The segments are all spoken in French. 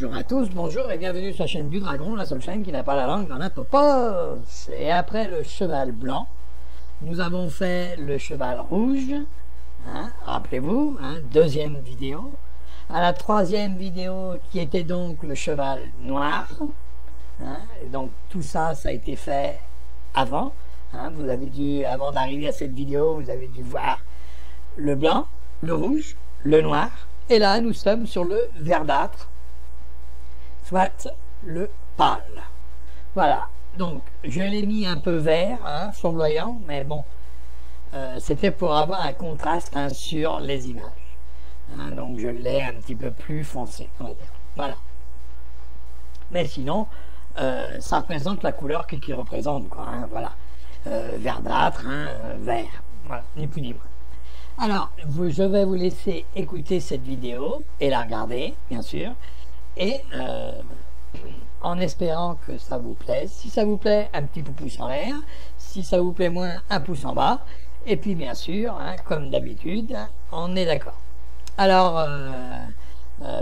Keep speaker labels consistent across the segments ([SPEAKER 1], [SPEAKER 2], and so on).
[SPEAKER 1] Bonjour à tous, bonjour et bienvenue sur la chaîne du Dragon, la seule chaîne qui n'a pas la langue dans la popoche. Et après le cheval blanc, nous avons fait le cheval rouge, hein, rappelez-vous, hein, deuxième vidéo. À la troisième vidéo qui était donc le cheval noir, hein, et donc tout ça, ça a été fait avant. Hein, vous avez dû, avant d'arriver à cette vidéo, vous avez dû voir le blanc, le rouge, le noir. Et là, nous sommes sur le verdâtre, soit le pâle. Voilà, donc je l'ai mis un peu vert, hein, flamboyant, mais bon, c'était pour avoir un contraste hein, sur les images. Hein, donc je l'ai un petit peu plus foncé, on va dire. Voilà. Mais sinon, ça représente la couleur qui représente, quoi. Hein, voilà, verdâtre, hein, vert. Voilà, ni plus ni moins. Alors, je vais vous laisser écouter cette vidéo et la regarder, bien sûr, et en espérant que ça vous plaise. Si ça vous plaît, un petit pouce en l'air. Si ça vous plaît moins, un pouce en bas. Et puis, bien sûr, hein, comme d'habitude, on est d'accord. Alors,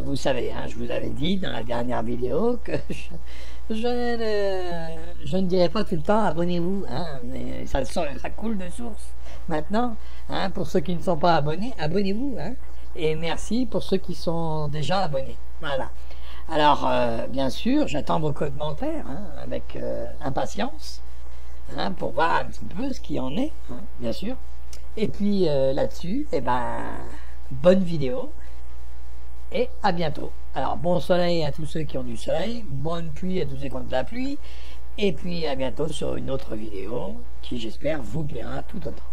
[SPEAKER 1] vous savez, hein, je vous avais dit dans la dernière vidéo que je ne dirai pas tout le temps abonnez-vous, hein, mais ça coule de source. Maintenant, hein, pour ceux qui ne sont pas abonnés, abonnez-vous, hein, et merci pour ceux qui sont déjà abonnés. Voilà. Alors, bien sûr, j'attends vos commentaires hein, avec impatience, hein, pour voir un petit peu ce qu'il en est, hein, bien sûr. Et puis là-dessus, eh ben, bonne vidéo et à bientôt. Alors, bon soleil à tous ceux qui ont du soleil, bonne pluie à tous ceux qui ont de la pluie, et puis à bientôt sur une autre vidéo qui, j'espère, vous plaira tout autant.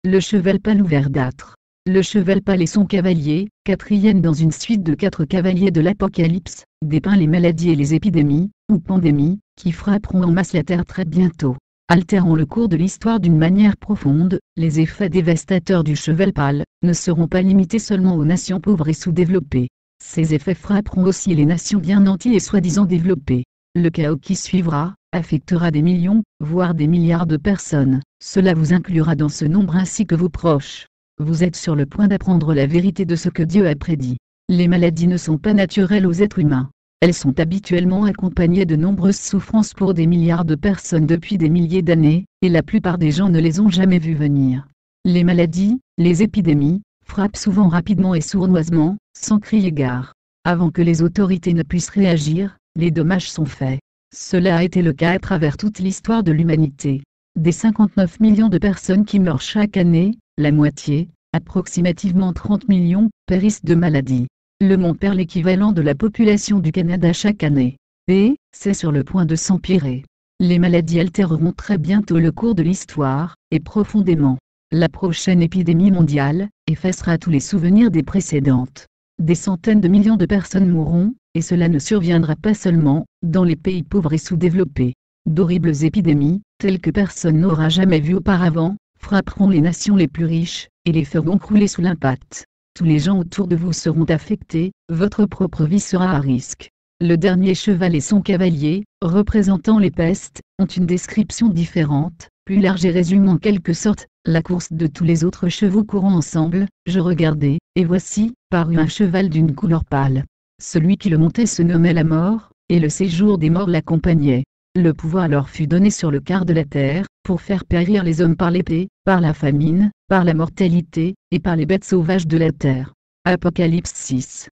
[SPEAKER 2] Le cheval pâle ou verdâtre. Le cheval pâle et son cavalier, quatrième dans une suite de 4 cavaliers de l'Apocalypse, dépeint les maladies et les épidémies, ou pandémies, qui frapperont en masse la Terre très bientôt. Altérant le cours de l'histoire d'une manière profonde, les effets dévastateurs du cheval pâle ne seront pas limités seulement aux nations pauvres et sous-développées. Ces effets frapperont aussi les nations bien nanties et soi-disant développées. Le chaos qui suivra affectera des millions, voire des milliards de personnes. Cela vous inclura dans ce nombre ainsi que vos proches. Vous êtes sur le point d'apprendre la vérité de ce que Dieu a prédit. Les maladies ne sont pas naturelles aux êtres humains. Elles sont habituellement accompagnées de nombreuses souffrances pour des milliards de personnes depuis des milliers d'années, et la plupart des gens ne les ont jamais vues venir. Les maladies, les épidémies, frappent souvent rapidement et sournoisement, sans crier gare. Avant que les autorités ne puissent réagir, les dommages sont faits. Cela a été le cas à travers toute l'histoire de l'humanité. Des 59 millions de personnes qui meurent chaque année, la moitié, approximativement 30 millions, périssent de maladies. Le monde perd l'équivalent de la population du Canada chaque année. Et, c'est sur le point de s'empirer. Les maladies altéreront très bientôt le cours de l'histoire, et profondément. La prochaine épidémie mondiale effacera tous les souvenirs des précédentes. Des centaines de millions de personnes mourront, et cela ne surviendra pas seulement dans les pays pauvres et sous-développés. D'horribles épidémies, telles que personne n'aura jamais vues auparavant, frapperont les nations les plus riches, et les feront crouler sous l'impact. Tous les gens autour de vous seront affectés, votre propre vie sera à risque. Le dernier cheval et son cavalier, représentant les pestes, ont une description différente, plus large et résume en quelque sorte la course de tous les autres chevaux courant ensemble. Je regardais, et voici, parut un cheval d'une couleur pâle. Celui qui le montait se nommait la mort, et le séjour des morts l'accompagnait. Le pouvoir leur fut donné sur le quart de la terre, pour faire périr les hommes par l'épée, par la famine, par la mortalité, et par les bêtes sauvages de la terre. Apocalypse 6.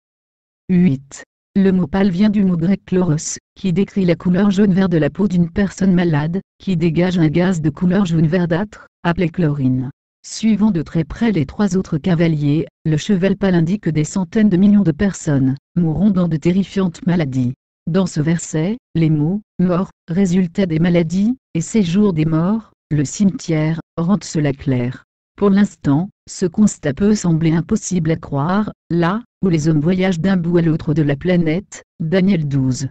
[SPEAKER 2] 8. Le mot pâle vient du mot grec chloros, qui décrit la couleur jaune-vert de la peau d'une personne malade, qui dégage un gaz de couleur jaune verdâtre, appelé chlorine. Suivant de très près les 3 autres cavaliers, le cheval pâle indique que des centaines de millions de personnes mourront dans de terrifiantes maladies. Dans ce verset, les mots « mort » résultaient des maladies, et « séjour des morts », le cimetière, rendent cela clair. Pour l'instant, ce constat peut sembler impossible à croire, là où les hommes voyagent d'un bout à l'autre de la planète, Daniel 12.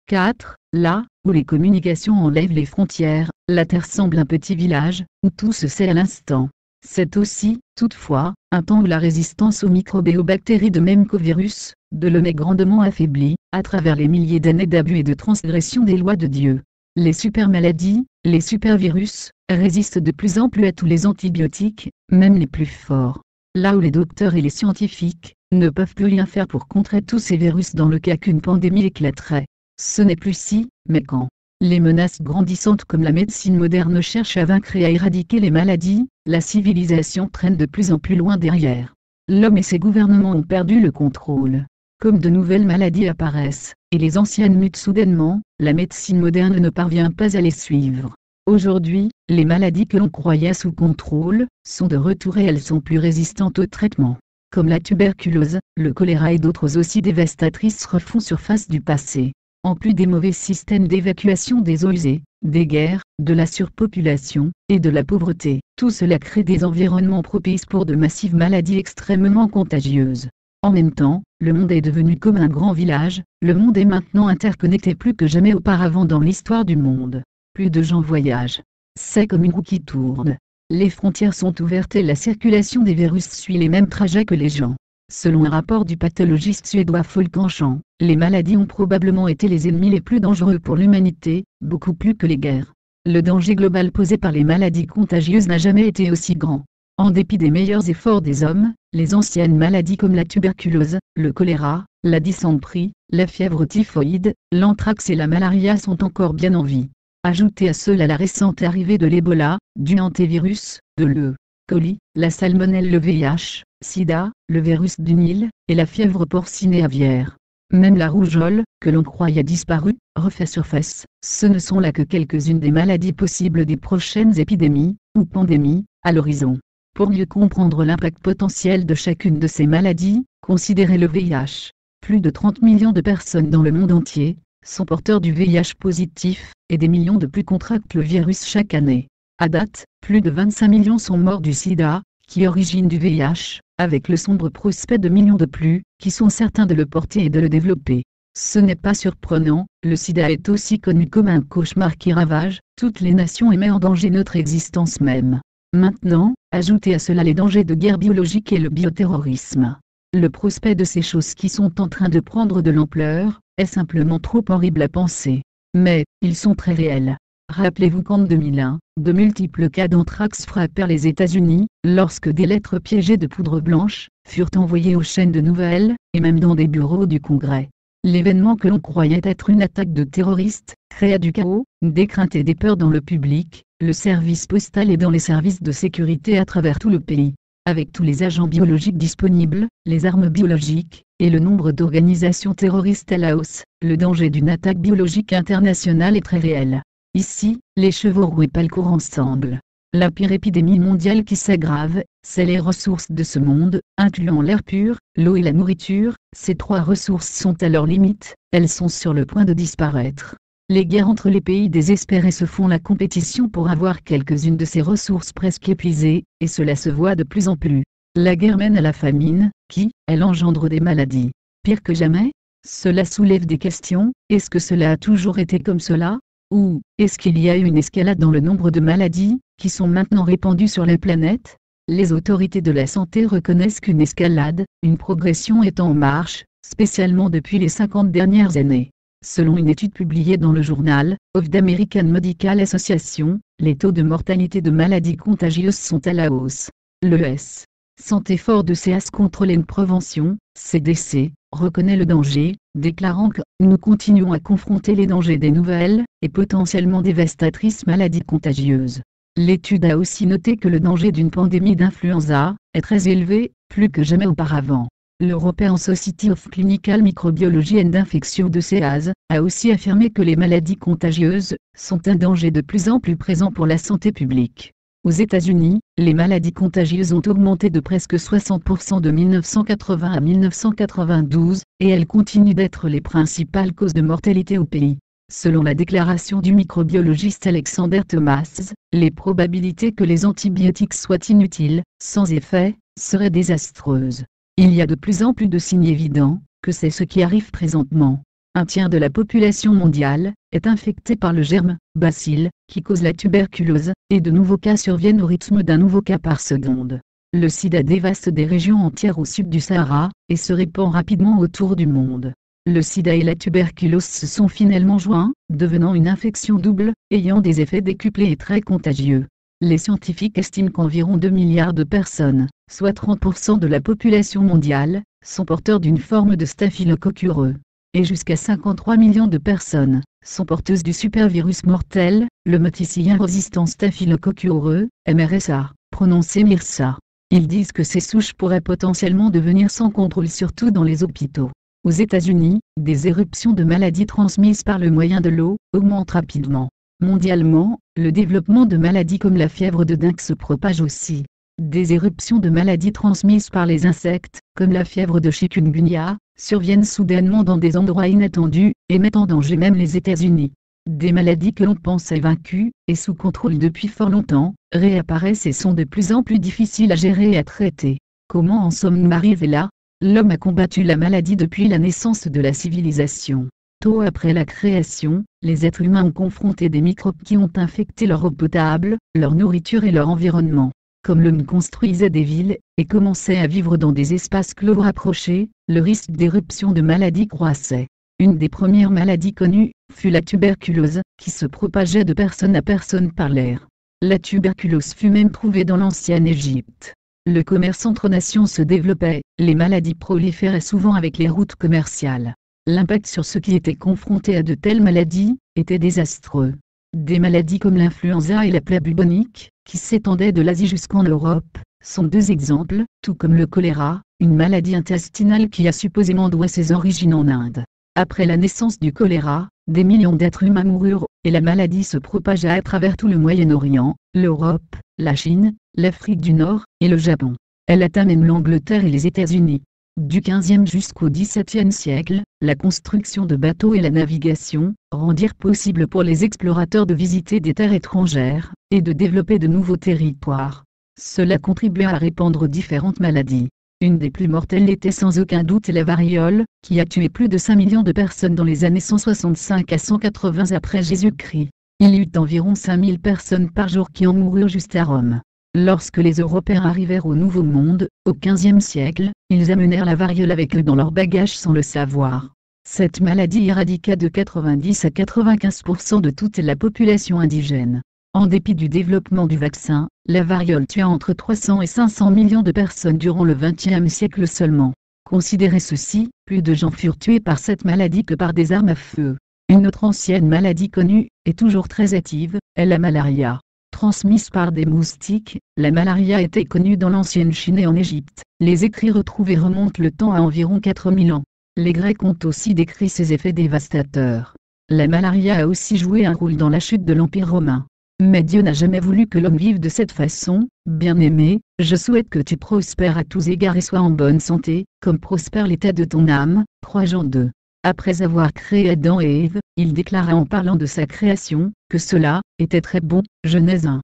[SPEAKER 2] 4. Là où les communications enlèvent les frontières, la Terre semble un petit village, où tout se sait à l'instant. C'est aussi, toutefois, un temps où la résistance aux microbes et aux bactéries de même qu'aux virus, de l'homme est grandement affaiblie, à travers les milliers d'années d'abus et de transgression des lois de Dieu. Les supermaladies, les supervirus, résistent de plus en plus à tous les antibiotiques, même les plus forts. Là où les docteurs et les scientifiques ne peuvent plus rien faire pour contrer tous ces virus dans le cas qu'une pandémie éclaterait. Ce n'est plus si, mais quand. Les menaces grandissantes comme la médecine moderne cherchent à vaincre et à éradiquer les maladies, la civilisation traîne de plus en plus loin derrière. L'homme et ses gouvernements ont perdu le contrôle. Comme de nouvelles maladies apparaissent, et les anciennes mutent soudainement, la médecine moderne ne parvient pas à les suivre. Aujourd'hui, les maladies que l'on croyait sous contrôle, sont de retour et elles sont plus résistantes au traitement. Comme la tuberculose, le choléra et d'autres aussi dévastatrices refont surface du passé. En plus des mauvais systèmes d'évacuation des eaux usées, des guerres, de la surpopulation, et de la pauvreté, tout cela crée des environnements propices pour de massives maladies extrêmement contagieuses. En même temps, le monde est devenu comme un grand village, le monde est maintenant interconnecté plus que jamais auparavant dans l'histoire du monde. Plus de gens voyagent. C'est comme une roue qui tourne. Les frontières sont ouvertes et la circulation des virus suit les mêmes trajets que les gens. Selon un rapport du pathologiste suédois Folkenschan, les maladies ont probablement été les ennemis les plus dangereux pour l'humanité, beaucoup plus que les guerres. Le danger global posé par les maladies contagieuses n'a jamais été aussi grand. En dépit des meilleurs efforts des hommes, les anciennes maladies comme la tuberculose, le choléra, la dysenterie, la fièvre typhoïde, l'anthrax et la malaria sont encore bien en vie. Ajoutez à cela la récente arrivée de l'Ebola, du hantavirus, de l'E. coli, la salmonelle, le VIH, sida, le virus du Nil, et la fièvre porcine et aviaire. Même la rougeole, que l'on croyait disparue, refait surface. Ce ne sont là que quelques-unes des maladies possibles des prochaines épidémies, ou pandémies, à l'horizon. Pour mieux comprendre l'impact potentiel de chacune de ces maladies, considérez le VIH. Plus de 30 millions de personnes dans le monde entier sont porteurs du VIH positif, et des millions de plus contractent le virus chaque année. À date, plus de 25 millions sont morts du sida, qui origine du VIH, avec le sombre prospect de millions de plus, qui sont certains de le porter et de le développer. Ce n'est pas surprenant, le sida est aussi connu comme un cauchemar qui ravage toutes les nations et met en danger notre existence même. Maintenant, ajoutez à cela les dangers de guerre biologique et le bioterrorisme. Le prospect de ces choses qui sont en train de prendre de l'ampleur, est simplement trop horrible à penser. Mais, ils sont très réels. Rappelez-vous qu'en 2001, de multiples cas d'anthrax frappèrent les États-Unis, lorsque des lettres piégées de poudre blanche furent envoyées aux chaînes de nouvelles, et même dans des bureaux du Congrès. L'événement que l'on croyait être une attaque de terroristes, créa du chaos, des craintes et des peurs dans le public, le service postal et dans les services de sécurité à travers tout le pays. Avec tous les agents biologiques disponibles, les armes biologiques, et le nombre d'organisations terroristes à la hausse, le danger d'une attaque biologique internationale est très réel. Ici, les chevaux roux et pas le courent ensemble. La pire épidémie mondiale qui s'aggrave, c'est les ressources de ce monde, incluant l'air pur, l'eau et la nourriture. Ces trois ressources sont à leur limite, elles sont sur le point de disparaître. Les guerres entre les pays désespérés se font la compétition pour avoir quelques-unes de ces ressources presque épuisées, et cela se voit de plus en plus. La guerre mène à la famine, qui, elle engendre des maladies. Pire que jamais, cela soulève des questions, est-ce que cela a toujours été comme cela ? Ou, est-ce qu'il y a eu une escalade dans le nombre de maladies, qui sont maintenant répandues sur la planète ? Les autorités de la santé reconnaissent qu'une escalade, une progression est en marche, spécialement depuis les 50 dernières années. Selon une étude publiée dans le journal of the American Medical Association, les taux de mortalité de maladies contagieuses sont à la hausse. L'ES Santé Fort de CAS Control and Prevention, CDC, reconnaît le danger, déclarant que « nous continuons à confronter les dangers des nouvelles, et potentiellement dévastatrices maladies contagieuses ». L'étude a aussi noté que le danger d'une pandémie d'influenza est très élevé, plus que jamais auparavant. L'European Society of Clinical Microbiology and Infection de CAS a aussi affirmé que les maladies contagieuses sont un danger de plus en plus présent pour la santé publique. Aux États-Unis, les maladies contagieuses ont augmenté de presque 60% de 1980 à 1992, et elles continuent d'être les principales causes de mortalité au pays. Selon la déclaration du microbiologiste Alexander Thomas, les probabilités que les antibiotiques soient inutiles, sans effet, seraient désastreuses. Il y a de plus en plus de signes évidents que c'est ce qui arrive présentement. Un tiers de la population mondiale est infectée par le germe bacille qui cause la tuberculose, et de nouveaux cas surviennent au rythme d'un nouveau cas par seconde. Le sida dévaste des régions entières au sud du Sahara, et se répand rapidement autour du monde. Le sida et la tuberculose se sont finalement joints, devenant une infection double, ayant des effets décuplés et très contagieux. Les scientifiques estiment qu'environ 2 milliards de personnes, soit 30% de la population mondiale, sont porteurs d'une forme de staphylocoque aureus. Et jusqu'à 53 millions de personnes sont porteuses du supervirus mortel, le moticillin résistant staphylocoque aureus, MRSA, prononcé MRSA. Ils disent que ces souches pourraient potentiellement devenir sans contrôle surtout dans les hôpitaux. Aux États-Unis, des éruptions de maladies transmises par le moyen de l'eau augmentent rapidement. Mondialement, le développement de maladies comme la fièvre de dengue se propage aussi. Des éruptions de maladies transmises par les insectes, comme la fièvre de chikungunya, surviennent soudainement dans des endroits inattendus, et mettent en danger même les États-Unis. Des maladies que l'on pensait vaincues, et sous contrôle depuis fort longtemps, réapparaissent et sont de plus en plus difficiles à gérer et à traiter. Comment en sommes-nous arrivés là ? L'homme a combattu la maladie depuis la naissance de la civilisation. Tôt après la création, les êtres humains ont confronté des microbes qui ont infecté leur eau potable, leur nourriture et leur environnement. Comme l'homme construisait des villes, et commençait à vivre dans des espaces clos rapprochés, le risque d'éruption de maladies croissait. Une des premières maladies connues fut la tuberculose, qui se propageait de personne à personne par l'air. La tuberculose fut même trouvée dans l'ancienne Égypte. Le commerce entre nations se développait, les maladies proliféraient souvent avec les routes commerciales. L'impact sur ceux qui étaient confrontés à de telles maladies était désastreux. Des maladies comme l'influenza et la plaie bubonique, qui s'étendaient de l'Asie jusqu'en Europe, sont deux exemples, tout comme le choléra, une maladie intestinale qui a supposément doué ses origines en Inde. Après la naissance du choléra, des millions d'êtres humains moururent, et la maladie se propagea à travers tout le Moyen-Orient, l'Europe, la Chine, l'Afrique du Nord, et le Japon. Elle atteint même l'Angleterre et les États-Unis. Du XVe jusqu'au XVIIe siècle, la construction de bateaux et la navigation rendirent possible pour les explorateurs de visiter des terres étrangères, et de développer de nouveaux territoires. Cela contribua à répandre différentes maladies. Une des plus mortelles était sans aucun doute la variole, qui a tué plus de 5 millions de personnes dans les années 165 à 180 après Jésus-Christ. Il y eut environ 5000 personnes par jour qui en moururent juste à Rome. Lorsque les Européens arrivèrent au Nouveau Monde, au XVe siècle, ils amenèrent la variole avec eux dans leurs bagages sans le savoir. Cette maladie éradiqua de 90 à 95% de toute la population indigène. En dépit du développement du vaccin, la variole tua entre 300 et 500 millions de personnes durant le XXe siècle seulement. Considérez ceci, plus de gens furent tués par cette maladie que par des armes à feu. Une autre ancienne maladie connue, et toujours très active, est la malaria. Transmise par des moustiques, la malaria était connue dans l'ancienne Chine et en Égypte. Les écrits retrouvés remontent le temps à environ 4000 ans. Les Grecs ont aussi décrit ses effets dévastateurs. La malaria a aussi joué un rôle dans la chute de l'Empire romain. Mais Dieu n'a jamais voulu que l'homme vive de cette façon. Bien-aimé, je souhaite que tu prospères à tous égards et sois en bonne santé, comme prospère l'état de ton âme. 3 Jean 2. Après avoir créé Adam et Ève, il déclara en parlant de sa création, que cela était très bon. Genèse 1.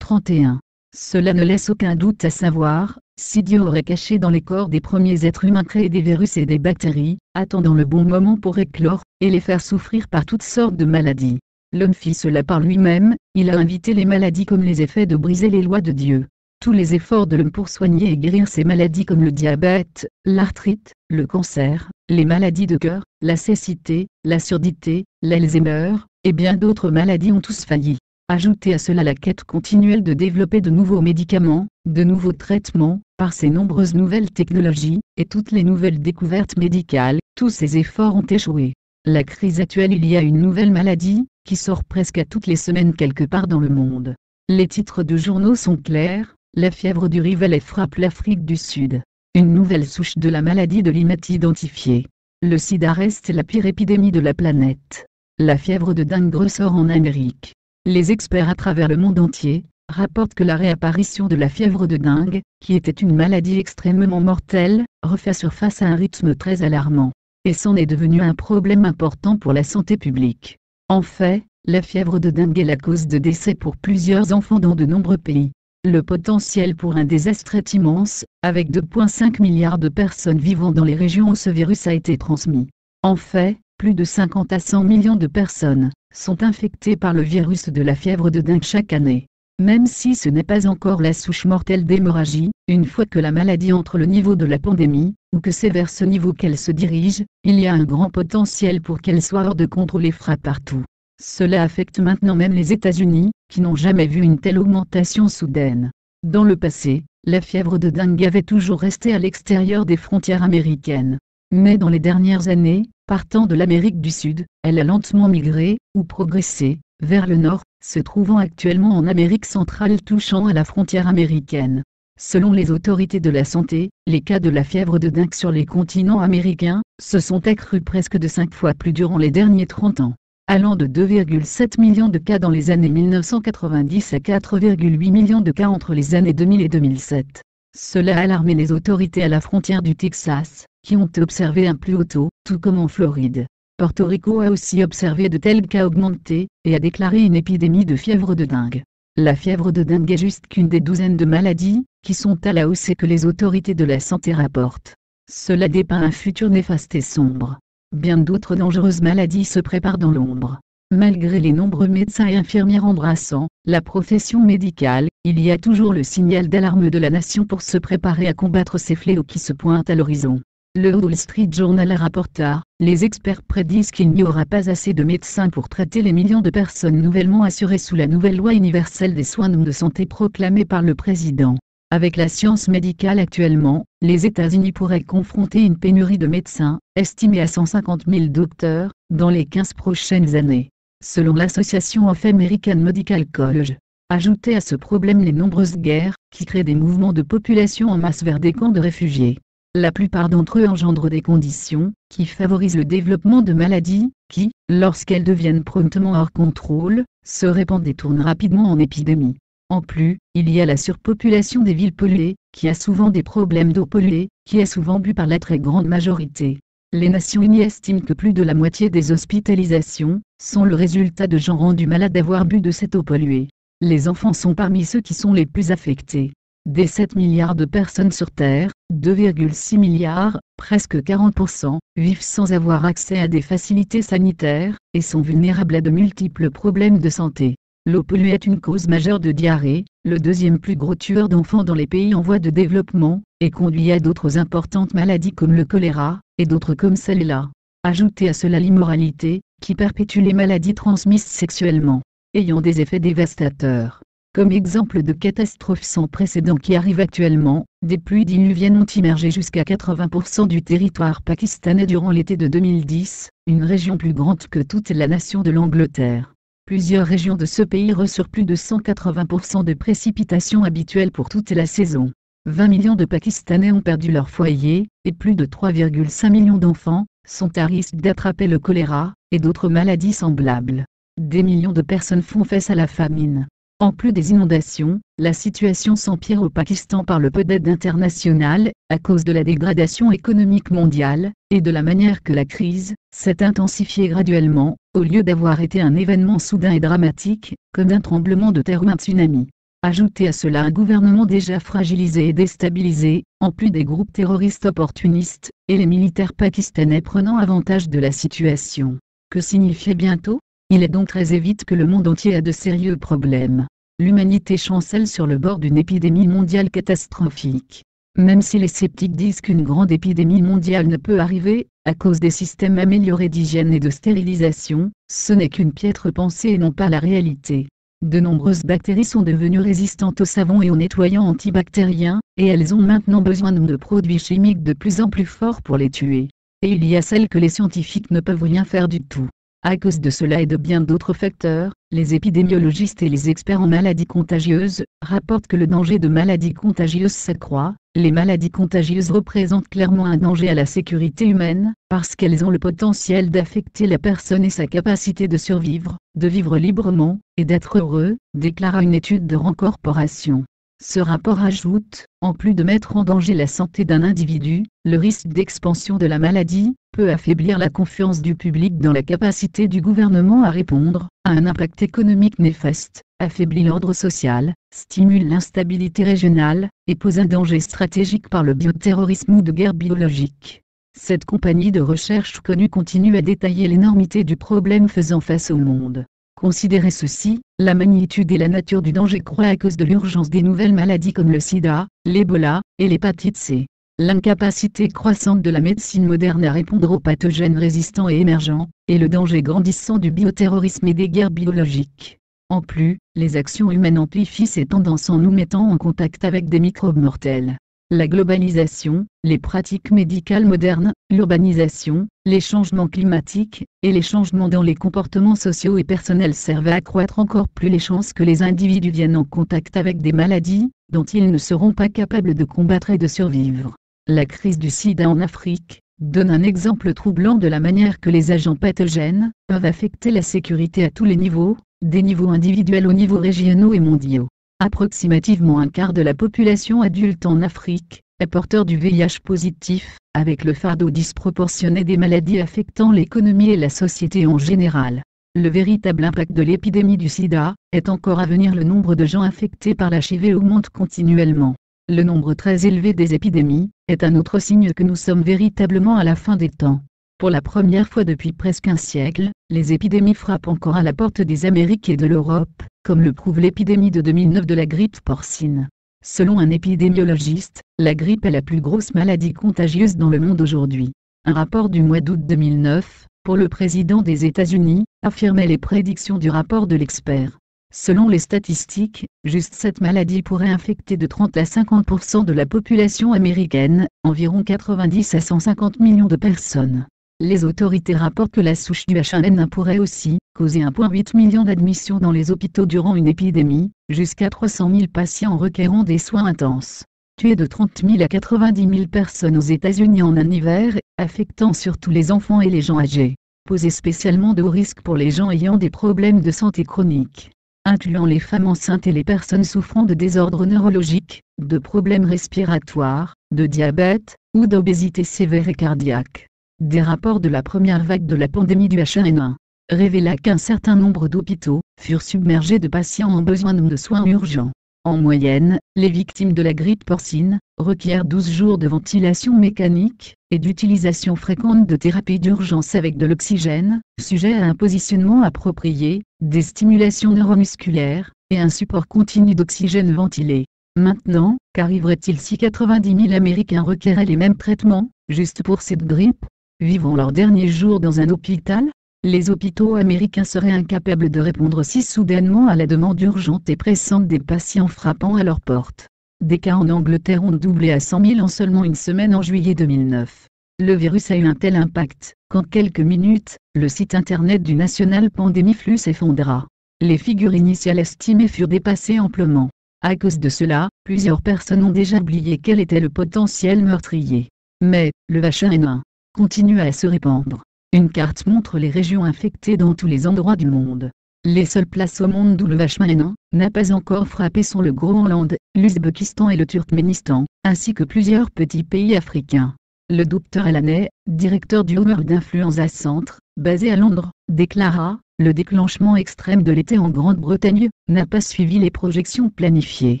[SPEAKER 2] 31. Cela ne laisse aucun doute à savoir, si Dieu aurait caché dans les corps des premiers êtres humains créés des virus et des bactéries, attendant le bon moment pour éclore, et les faire souffrir par toutes sortes de maladies. L'homme fit cela par lui-même, il a invité les maladies comme les effets de briser les lois de Dieu. Tous les efforts de l'homme pour soigner et guérir ces maladies comme le diabète, l'arthrite, le cancer, les maladies de cœur, la cécité, la surdité, l'Alzheimer, et bien d'autres maladies ont tous failli. Ajoutez à cela la quête continuelle de développer de nouveaux médicaments, de nouveaux traitements, par ces nombreuses nouvelles technologies, et toutes les nouvelles découvertes médicales, tous ces efforts ont échoué. La crise actuelle, il y a une nouvelle maladie, qui sort presque à toutes les semaines quelque part dans le monde. Les titres de journaux sont clairs, la fièvre du Rivelet frappe l'Afrique du Sud. Une nouvelle souche de la maladie de Lyme est identifiée. Le sida reste la pire épidémie de la planète. La fièvre de dengue ressort en Amérique. Les experts à travers le monde entier rapportent que la réapparition de la fièvre de dengue, qui était une maladie extrêmement mortelle, refait surface à un rythme très alarmant. Et c'en est devenu un problème important pour la santé publique. En fait, la fièvre de dengue est la cause de décès pour plusieurs enfants dans de nombreux pays. Le potentiel pour un désastre est immense, avec 2,5 milliards de personnes vivant dans les régions où ce virus a été transmis. En fait, plus de 50 à 100 millions de personnes sont infectées par le virus de la fièvre de dengue chaque année. Même si ce n'est pas encore la souche mortelle d'hémorragie, une fois que la maladie entre le niveau de la pandémie, ou que c'est vers ce niveau qu'elle se dirige, il y a un grand potentiel pour qu'elle soit hors de contrôle et frappe partout. Cela affecte maintenant même les États-Unis, qui n'ont jamais vu une telle augmentation soudaine. Dans le passé, la fièvre de dengue avait toujours resté à l'extérieur des frontières américaines. Mais dans les dernières années, partant de l'Amérique du Sud, elle a lentement migré, ou progressé, vers le nord, se trouvant actuellement en Amérique centrale touchant à la frontière américaine. Selon les autorités de la santé, les cas de la fièvre de dengue sur les continents américains se sont accrus presque de 5 fois plus durant les derniers 30 ans, allant de 2,7 millions de cas dans les années 1990 à 4,8 millions de cas entre les années 2000 et 2007. Cela a alarmé les autorités à la frontière du Texas, qui ont observé un plus haut taux, tout comme en Floride. Porto Rico a aussi observé de tels cas augmenter, et a déclaré une épidémie de fièvre de dengue. La fièvre de dengue est juste qu'une des douzaines de maladies, qui sont à la hausse et que les autorités de la santé rapportent. Cela dépeint un futur néfaste et sombre. Bien d'autres dangereuses maladies se préparent dans l'ombre. Malgré les nombreux médecins et infirmières embrassant la profession médicale, il y a toujours le signal d'alarme de la nation pour se préparer à combattre ces fléaux qui se pointent à l'horizon. Le Wall Street Journal rapporta, les experts prédisent qu'il n'y aura pas assez de médecins pour traiter les millions de personnes nouvellement assurées sous la nouvelle loi universelle des soins de santé proclamée par le président. Avec la science médicale actuellement, les États-Unis pourraient confronter une pénurie de médecins, estimée à 150 000 docteurs, dans les 15 prochaines années. Selon l'Association of American Medical College. Ajoutez à ce problème les nombreuses guerres, qui créent des mouvements de population en masse vers des camps de réfugiés. La plupart d'entre eux engendrent des conditions, qui favorisent le développement de maladies, qui, lorsqu'elles deviennent promptement hors contrôle, se répandent et tournent rapidement en épidémie. En plus, il y a la surpopulation des villes polluées, qui a souvent des problèmes d'eau polluée, qui est souvent bu par la très grande majorité. Les Nations Unies estiment que plus de la moitié des hospitalisations sont le résultat de gens rendus malades d'avoir bu de cette eau polluée. Les enfants sont parmi ceux qui sont les plus affectés. Des 7 milliards de personnes sur Terre, 2,6 milliards, presque 40%, vivent sans avoir accès à des facilités sanitaires, et sont vulnérables à de multiples problèmes de santé. L'eau polluée est une cause majeure de diarrhée, le deuxième plus gros tueur d'enfants dans les pays en voie de développement, et conduit à d'autres importantes maladies comme le choléra, et d'autres comme celle-là. Ajoutez à cela l'immoralité, qui perpétue les maladies transmises sexuellement, ayant des effets dévastateurs. Comme exemple de catastrophes sans précédent qui arrivent actuellement, des pluies diluviennes ont immergé jusqu'à 80% du territoire pakistanais durant l'été de 2010, une région plus grande que toute la nation de l'Angleterre. Plusieurs régions de ce pays reçurent plus de 180% de précipitations habituelles pour toute la saison. 20 millions de Pakistanais ont perdu leur foyer, et plus de 3,5 millions d'enfants sont à risque d'attraper le choléra, et d'autres maladies semblables. Des millions de personnes font face à la famine. En plus des inondations, la situation s'empire au Pakistan par le peu d'aide internationale, à cause de la dégradation économique mondiale, et de la manière que la crise s'est intensifiée graduellement, au lieu d'avoir été un événement soudain et dramatique, comme un tremblement de terre ou un tsunami. Ajoutez à cela un gouvernement déjà fragilisé et déstabilisé, en plus des groupes terroristes opportunistes, et les militaires pakistanais prenant avantage de la situation. Que signifiait bientôt ? Il est donc très évident que le monde entier a de sérieux problèmes. L'humanité chancelle sur le bord d'une épidémie mondiale catastrophique. Même si les sceptiques disent qu'une grande épidémie mondiale ne peut arriver, à cause des systèmes améliorés d'hygiène et de stérilisation, ce n'est qu'une piètre pensée et non pas la réalité. De nombreuses bactéries sont devenues résistantes au savon et aux nettoyants antibactériens, et elles ont maintenant besoin de produits chimiques de plus en plus forts pour les tuer. Et il y a celles que les scientifiques ne peuvent rien faire du tout. À cause de cela et de bien d'autres facteurs, les épidémiologistes et les experts en maladies contagieuses rapportent que le danger de maladies contagieuses s'accroît. Les maladies contagieuses représentent clairement un danger à la sécurité humaine, parce qu'elles ont le potentiel d'affecter la personne et sa capacité de survivre, de vivre librement, et d'être heureux, déclara une étude de Rand Corporation. Ce rapport ajoute, en plus de mettre en danger la santé d'un individu, le risque d'expansion de la maladie peut affaiblir la confiance du public dans la capacité du gouvernement à répondre à un impact économique néfaste, affaiblit l'ordre social, stimule l'instabilité régionale, et pose un danger stratégique par le bioterrorisme ou de guerre biologique. Cette compagnie de recherche connue continue à détailler l'énormité du problème faisant face au monde. Considérez ceci, la magnitude et la nature du danger croît à cause de l'urgence des nouvelles maladies comme le sida, l'Ebola, et l'hépatite C. L'incapacité croissante de la médecine moderne à répondre aux pathogènes résistants et émergents, et le danger grandissant du bioterrorisme et des guerres biologiques. En plus, les actions humaines amplifient ces tendances en nous mettant en contact avec des microbes mortels. La globalisation, les pratiques médicales modernes, l'urbanisation, les changements climatiques, et les changements dans les comportements sociaux et personnels servent à accroître encore plus les chances que les individus viennent en contact avec des maladies, dont ils ne seront pas capables de combattre et de survivre. La crise du sida en Afrique donne un exemple troublant de la manière que les agents pathogènes peuvent affecter la sécurité à tous les niveaux, des niveaux individuels aux niveaux régionaux et mondiaux. Approximativement un quart de la population adulte en Afrique est porteur du VIH positif, avec le fardeau disproportionné des maladies affectant l'économie et la société en général. Le véritable impact de l'épidémie du sida est encore à venir. Le nombre de gens infectés par l'HIV augmente continuellement. Le nombre très élevé des épidémies est un autre signe que nous sommes véritablement à la fin des temps. Pour la première fois depuis presque un siècle, les épidémies frappent encore à la porte des Amériques et de l'Europe, comme le prouve l'épidémie de 2009 de la grippe porcine. Selon un épidémiologiste, la grippe est la plus grosse maladie contagieuse dans le monde aujourd'hui. Un rapport du mois d'août 2009, pour le président des États-Unis, affirmait les prédictions du rapport de l'expert. Selon les statistiques, juste cette maladie pourrait infecter de 30 à 50% de la population américaine, environ 90 à 150 millions de personnes. Les autorités rapportent que la souche du H1N1 pourrait aussi causer 1,8 million d'admissions dans les hôpitaux durant une épidémie, jusqu'à 300 000 patients requérant des soins intenses. Tuer de 30 000 à 90 000 personnes aux États-Unis en un hiver, affectant surtout les enfants et les gens âgés. Poser spécialement de hauts risques pour les gens ayant des problèmes de santé chroniques, incluant les femmes enceintes et les personnes souffrant de désordres neurologiques, de problèmes respiratoires, de diabète, ou d'obésité sévère et cardiaque. Des rapports de la première vague de la pandémie du H1N1 révéla qu'un certain nombre d'hôpitaux furent submergés de patients en besoin de soins urgents. En moyenne, les victimes de la grippe porcine requièrent 12 jours de ventilation mécanique et d'utilisation fréquente de thérapie d'urgence avec de l'oxygène, sujet à un positionnement approprié, des stimulations neuromusculaires et un support continu d'oxygène ventilé. Maintenant, qu'arriverait-il si 90 000 Américains requéraient les mêmes traitements, juste pour cette grippe, vivant leurs derniers jours dans un hôpital? Les hôpitaux américains seraient incapables de répondre si soudainement à la demande urgente et pressante des patients frappant à leur porte. Des cas en Angleterre ont doublé à 100 000 en seulement une semaine en juillet 2009. Le virus a eu un tel impact qu'en quelques minutes, le site internet du National Pandemic Flu s'effondra. Les figures initiales estimées furent dépassées amplement. À cause de cela, plusieurs personnes ont déjà oublié quel était le potentiel meurtrier. Mais, le H1N1 continue à se répandre. Une carte montre les régions infectées dans tous les endroits du monde. Les seules places au monde où le H1N1 n'a pas encore frappé sont le Groenland, l'Ouzbékistan et le Turkménistan, ainsi que plusieurs petits pays africains. Le Dr Alaney, directeur du Home d'Influenza Centre, basé à Londres, déclara « Le déclenchement extrême de l'été en Grande-Bretagne n'a pas suivi les projections planifiées ».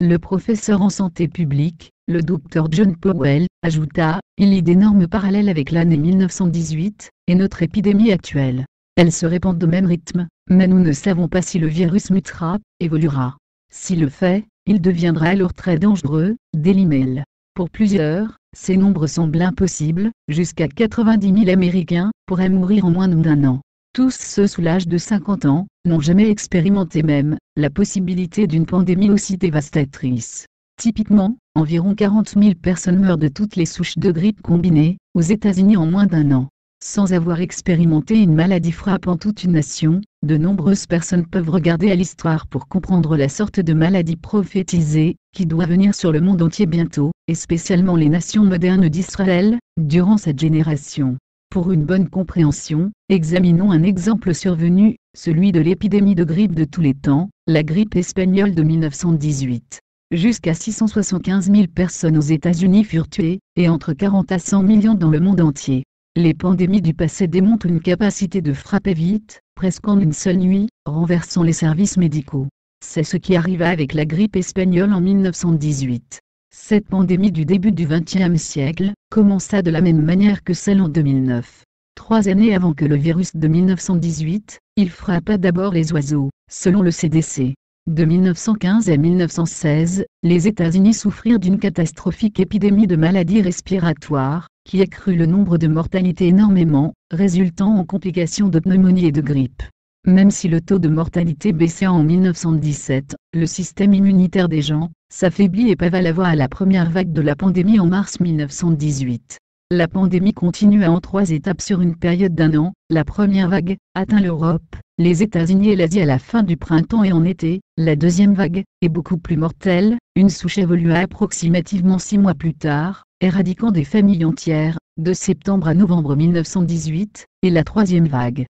[SPEAKER 2] Le professeur en santé publique, le Dr John Powell, ajouta « Il y a d'énormes parallèles avec l'année 1918 et notre épidémie actuelle. Elle se répand de même rythme, mais nous ne savons pas si le virus mutera, évoluera. S'il le fait, il deviendra alors très dangereux, » dit l'email. Pour plusieurs, ces nombres semblent impossibles, jusqu'à 90 000 Américains pourraient mourir en moins d'un an. Tous ceux sous l'âge de 50 ans n'ont jamais expérimenté même la possibilité d'une pandémie aussi dévastatrice. Typiquement, environ 40 000 personnes meurent de toutes les souches de grippe combinées aux États-Unis en moins d'un an. Sans avoir expérimenté une maladie frappant toute une nation, de nombreuses personnes peuvent regarder à l'histoire pour comprendre la sorte de maladie prophétisée qui doit venir sur le monde entier bientôt, et spécialement les nations modernes d'Israël, durant cette génération. Pour une bonne compréhension, examinons un exemple survenu, celui de l'épidémie de grippe de tous les temps, la grippe espagnole de 1918. Jusqu'à 675 000 personnes aux États-Unis furent tuées, et entre 40 à 100 millions dans le monde entier. Les pandémies du passé démontrent une capacité de frapper vite, presque en une seule nuit, renversant les services médicaux. C'est ce qui arriva avec la grippe espagnole en 1918. Cette pandémie du début du XXe siècle commença de la même manière que celle en 2009. 3 années avant que le virus de 1918, il frappa d'abord les oiseaux, selon le CDC. De 1915 à 1916, les États-Unis souffrirent d'une catastrophique épidémie de maladies respiratoires, qui accrut le nombre de mortalités énormément, résultant en complications de pneumonie et de grippe. Même si le taux de mortalité baissait en 1917, le système immunitaire des gens s'affaiblit et pava la voie à la première vague de la pandémie en mars 1918. La pandémie continua en 3 étapes sur une période d'1 an. La première vague atteint l'Europe, les États-Unis et l'Asie à la fin du printemps et en été. La deuxième vague est beaucoup plus mortelle. Une souche évolua approximativement 6 mois plus tard, éradiquant des familles entières, de septembre à novembre 1918, et la troisième vague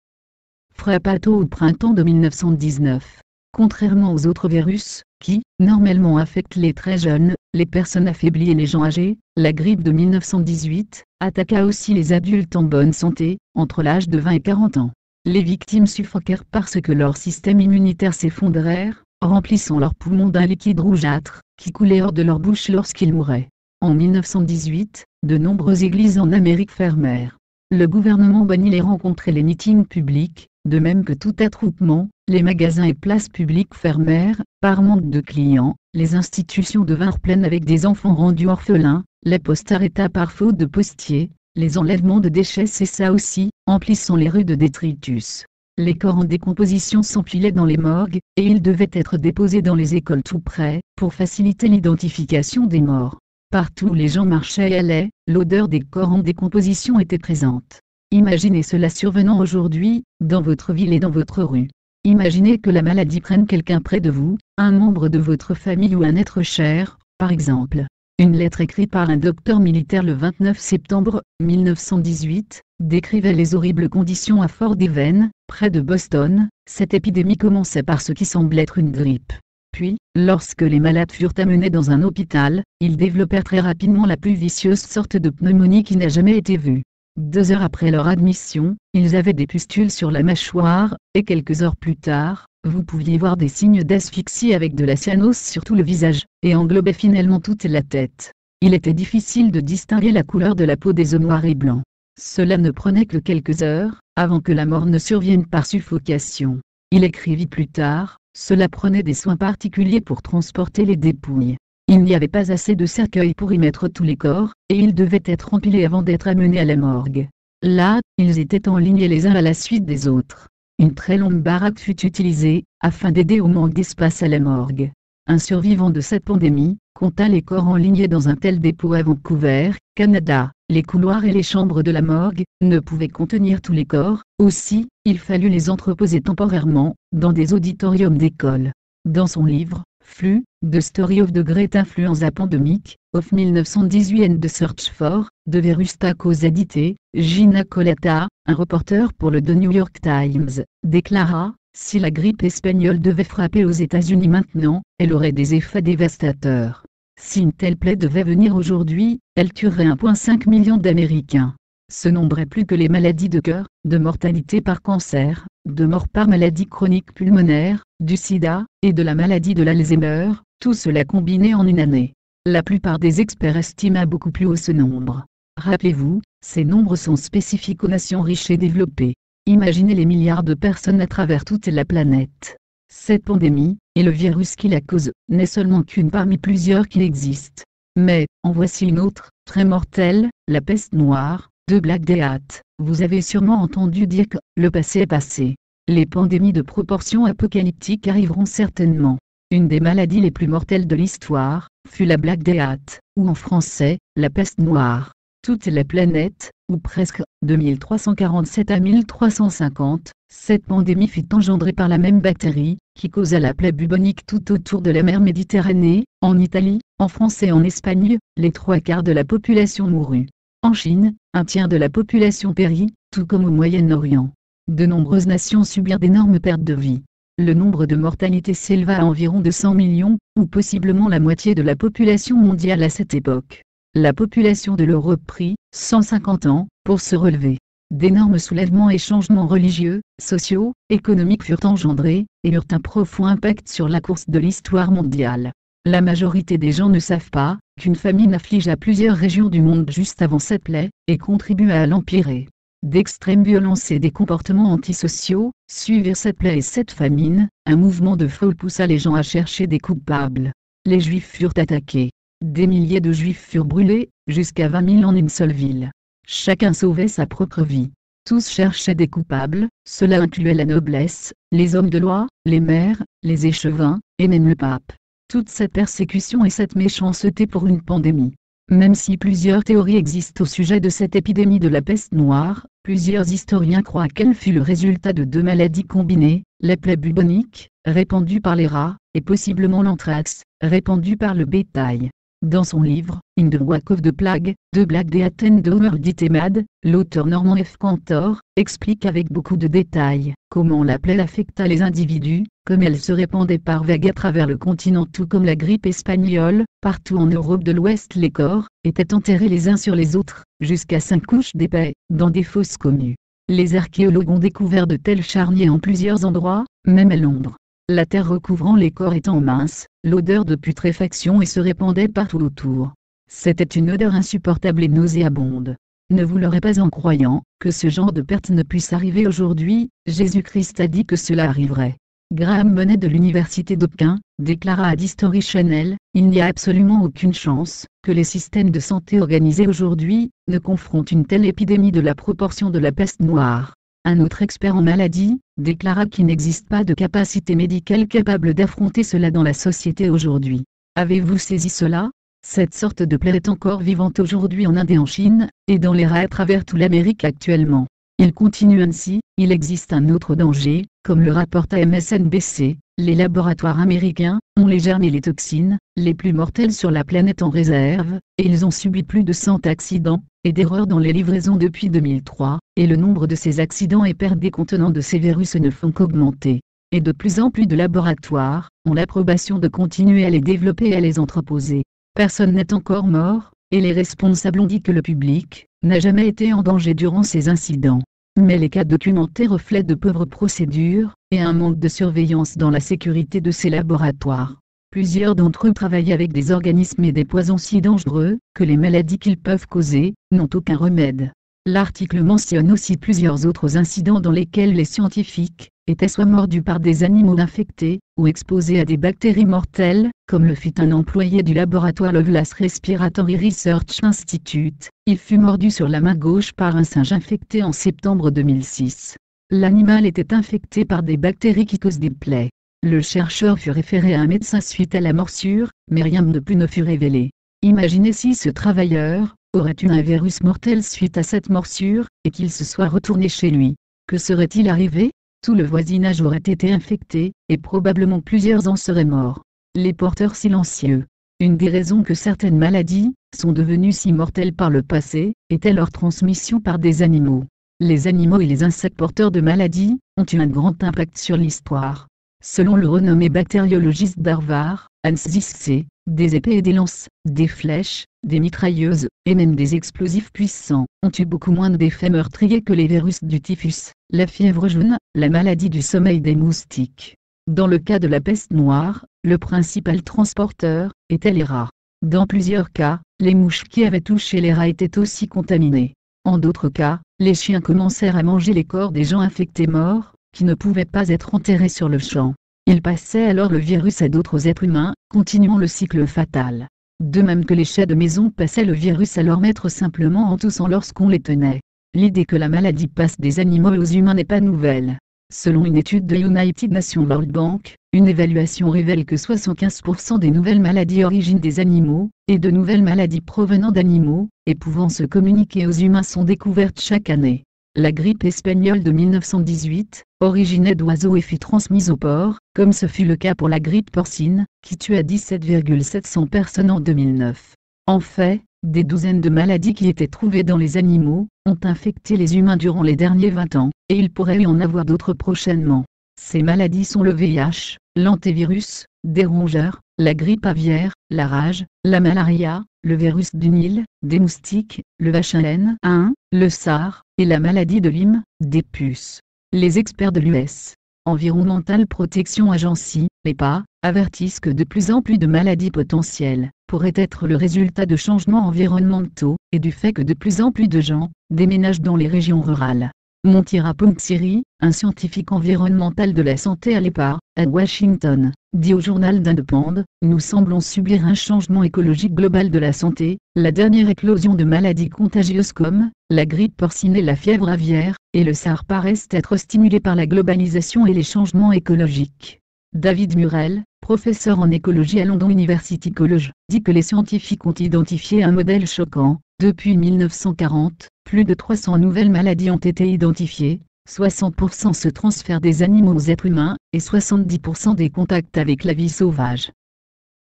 [SPEAKER 2] frappa tôt au printemps de 1919. Contrairement aux autres virus, qui, normalement affectent les très jeunes, les personnes affaiblies et les gens âgés, la grippe de 1918 attaqua aussi les adultes en bonne santé, entre l'âge de 20 et 40 ans. Les victimes suffoquèrent parce que leur système immunitaire s'effondrèrent, remplissant leurs poumons d'un liquide rougeâtre, qui coulait hors de leur bouche lorsqu'ils mouraient. En 1918, de nombreuses églises en Amérique fermèrent. Le gouvernement bannit les rencontres et les meetings publics, de même que tout attroupement. Les magasins et places publiques fermèrent, par manque de clients, les institutions devinrent pleines avec des enfants rendus orphelins, la poste arrêta par faute de postiers, les enlèvements de déchets cessa aussi, emplissant les rues de détritus. Les corps en décomposition s'empilaient dans les morgues, et ils devaient être déposés dans les écoles tout près, pour faciliter l'identification des morts. Partout où les gens marchaient et allaient, l'odeur des corps en décomposition était présente. Imaginez cela survenant aujourd'hui, dans votre ville et dans votre rue. Imaginez que la maladie prenne quelqu'un près de vous, un membre de votre famille ou un être cher, par exemple. Une lettre écrite par un docteur militaire le 29 septembre 1918 décrivait les horribles conditions à Fort Devens, près de Boston. Cette épidémie commençait par ce qui semble être une grippe. Puis, lorsque les malades furent amenés dans un hôpital, ils développèrent très rapidement la plus vicieuse sorte de pneumonie qui n'a jamais été vue. 2 heures après leur admission, ils avaient des pustules sur la mâchoire, et quelques heures plus tard, vous pouviez voir des signes d'asphyxie avec de la cyanose sur tout le visage, et englobait finalement toute la tête. Il était difficile de distinguer la couleur de la peau des os noirs et blancs. Cela ne prenait que quelques heures, avant que la mort ne survienne par suffocation. Il écrivit plus tard, cela prenait des soins particuliers pour transporter les dépouilles. Il n'y avait pas assez de cercueils pour y mettre tous les corps, et ils devaient être empilés avant d'être amenés à la morgue. Là, ils étaient enlignés les uns à la suite des autres. Une très longue baraque fut utilisée, afin d'aider au manque d'espace à la morgue. Un survivant de cette pandémie compta les corps enlignés dans un tel dépôt à Vancouver, Canada. Les couloirs et les chambres de la morgue ne pouvaient contenir tous les corps, aussi, il fallut les entreposer temporairement, dans des auditoriums d'école. Dans son livre, Flux, The Story of the Great Influenza Pandemic, of 1918 and the Search for, the Virusta Causadité, Gina Colata, un reporter pour le The New York Times, déclara, si la grippe espagnole devait frapper aux États-Unis maintenant, elle aurait des effets dévastateurs. Si une telle plaie devait venir aujourd'hui, elle tuerait 1,5 million d'Américains. Ce nombre est plus que les maladies de cœur, de mortalité par cancer, de mort par maladie chronique pulmonaire, du sida, et de la maladie de l'Alzheimer, tout cela combiné en une année. La plupart des experts estiment beaucoup plus haut ce nombre. Rappelez-vous, ces nombres sont spécifiques aux nations riches et développées. Imaginez les milliards de personnes à travers toute la planète. Cette pandémie, et le virus qui la cause, n'est seulement qu'une parmi plusieurs qui existent. Mais, en voici une autre, très mortelle, la peste noire, de Black Death. Vous avez sûrement entendu dire que le passé est passé. Les pandémies de proportions apocalyptiques arriveront certainement. Une des maladies les plus mortelles de l'histoire fut la Black Death, ou en français, la peste noire. Toute la planète, ou presque, de 1347 à 1350, cette pandémie fut engendrée par la même bactérie, qui causa la plaie bubonique tout autour de la mer Méditerranée. En Italie, en France et en Espagne, les 3/4 de la population mourut. En Chine, 1/3 de la population périt, tout comme au Moyen-Orient. De nombreuses nations subirent d'énormes pertes de vie. Le nombre de mortalités s'éleva à environ 200 millions, ou possiblement la moitié de la population mondiale à cette époque. La population de l'Europe prit 150 ans pour se relever. D'énormes soulèvements et changements religieux, sociaux, économiques furent engendrés, et eurent un profond impact sur la course de l'histoire mondiale. La majorité des gens ne savent pas qu'une famine affligea plusieurs régions du monde juste avant cette plaie, et contribua à l'empirer. D'extrêmes violences et des comportements antisociaux suivirent cette plaie et cette famine. Un mouvement de foule poussa les gens à chercher des coupables. Les Juifs furent attaqués. Des milliers de Juifs furent brûlés, jusqu'à 20 000 en une seule ville. Chacun sauvait sa propre vie. Tous cherchaient des coupables, cela incluait la noblesse, les hommes de loi, les maires, les échevins, et même le pape. Toute cette persécution et cette méchanceté pour une pandémie. Même si plusieurs théories existent au sujet de cette épidémie de la peste noire, plusieurs historiens croient qu'elle fut le résultat de deux maladies combinées, la plaie bubonique, répandue par les rats, et possiblement l'anthrax, répandu par le bétail. Dans son livre, In the Wake of the Plague, The Black Death and the World Mad, l'auteur Norman F. Cantor explique avec beaucoup de détails comment la plaie affecta les individus, comme elle se répandait par vagues à travers le continent tout comme la grippe espagnole. Partout en Europe de l'Ouest les corps étaient enterrés les uns sur les autres, jusqu'à 5 couches d'épais, dans des fosses communes. Les archéologues ont découvert de tels charniers en plusieurs endroits, même à Londres. La terre recouvrant les corps étant mince, l'odeur de putréfaction et se répandait partout autour. C'était une odeur insupportable et nauséabonde. Ne vous l'aurez pas en croyant que ce genre de perte ne puisse arriver aujourd'hui, Jésus-Christ a dit que cela arriverait. Graham Monet de l'université d'Hopkins déclara à History Channel, il n'y a absolument aucune chance que les systèmes de santé organisés aujourd'hui ne confrontent une telle épidémie de la proportion de la peste noire. Un autre expert en maladie déclara qu'il n'existe pas de capacité médicale capable d'affronter cela dans la société aujourd'hui. Avez-vous saisi cela? Cette sorte de plaie est encore vivante aujourd'hui en Inde et en Chine, et dans les rats à travers toute l'Amérique actuellement. Il continue ainsi, il existe un autre danger, comme le rapporte MSNBC, les laboratoires américains ont les germes et les toxines les plus mortels sur la planète en réserve, et ils ont subi plus de 100 accidents et d'erreurs dans les livraisons depuis 2003, et le nombre de ces accidents et pertes des contenants de ces virus ne font qu'augmenter. Et de plus en plus de laboratoires ont l'approbation de continuer à les développer et à les entreposer. Personne n'est encore mort, et les responsables ont dit que le public n'a jamais été en danger durant ces incidents. Mais les cas documentés reflètent de pauvres procédures, et un manque de surveillance dans la sécurité de ces laboratoires. Plusieurs d'entre eux travaillent avec des organismes et des poisons si dangereux, que les maladies qu'ils peuvent causer, n'ont aucun remède. L'article mentionne aussi plusieurs autres incidents dans lesquels les scientifiques étaient soit mordus par des animaux infectés, ou exposés à des bactéries mortelles, comme le fit un employé du laboratoire Lovelace Respiratory Research Institute. Il fut mordu sur la main gauche par un singe infecté en septembre 2006. L'animal était infecté par des bactéries qui causent des plaies. Le chercheur fut référé à un médecin suite à la morsure, mais rien de plus ne fut révélé. Imaginez si ce travailleur aurait eu un virus mortel suite à cette morsure, et qu'il se soit retourné chez lui. Que serait-il arrivé? Tout le voisinage aurait été infecté, et probablement plusieurs en seraient morts. Les porteurs silencieux. Une des raisons que certaines maladies sont devenues si mortelles par le passé, était leur transmission par des animaux. Les animaux et les insectes porteurs de maladies ont eu un grand impact sur l'histoire. Selon le renommé bactériologiste d'Harvard, Hans Zisce, des épées et des lances, des flèches, des mitrailleuses, et même des explosifs puissants, ont eu beaucoup moins d'effets meurtriers que les virus du typhus, la fièvre jaune, la maladie du sommeil des moustiques. Dans le cas de la peste noire, le principal transporteur était les rats. Dans plusieurs cas, les mouches qui avaient touché les rats étaient aussi contaminées. En d'autres cas, les chiens commencèrent à manger les corps des gens infectés morts, qui ne pouvaient pas être enterrés sur le champ. Ils passaient alors le virus à d'autres êtres humains, continuant le cycle fatal. De même que les chats de maison passaient le virus à leur maître simplement en toussant lorsqu'on les tenait. L'idée que la maladie passe des animaux aux humains n'est pas nouvelle. Selon une étude de United Nations World Bank, une évaluation révèle que 75% des nouvelles maladies originent des animaux, et de nouvelles maladies provenant d'animaux, et pouvant se communiquer aux humains sont découvertes chaque année. La grippe espagnole de 1918 originait d'oiseaux et fut transmise aux porcs, comme ce fut le cas pour la grippe porcine, qui tua 17,700 personnes en 2009. En fait, des douzaines de maladies qui étaient trouvées dans les animaux ont infecté les humains durant les derniers 20 ans, et il pourrait y en avoir d'autres prochainement. Ces maladies sont le VIH, l'antivirus, des rongeurs, la grippe aviaire, la rage, la malaria, le virus du Nil, des moustiques, le H1N1, le SARS, et la maladie de Lyme, des puces. Les experts de l'US Environmental Protection Agency, l'EPA, avertissent que de plus en plus de maladies potentielles pourraient être le résultat de changements environnementaux, et du fait que de plus en plus de gens déménagent dans les régions rurales. Montira Punksiri, un scientifique environnemental de la santé à l'EPA, à Washington, dit au journal d'Independent, nous semblons subir un changement écologique global de la santé, la dernière éclosion de maladies contagieuses comme La grippe porcine et la fièvre aviaire, et le SARS paraissent être stimulés par la globalisation et les changements écologiques. David Murrell, professeur en écologie à London University College, dit que les scientifiques ont identifié un modèle choquant. Depuis 1940, plus de 300 nouvelles maladies ont été identifiées, 60% se transfèrent des animaux aux êtres humains, et 70% des contacts avec la vie sauvage.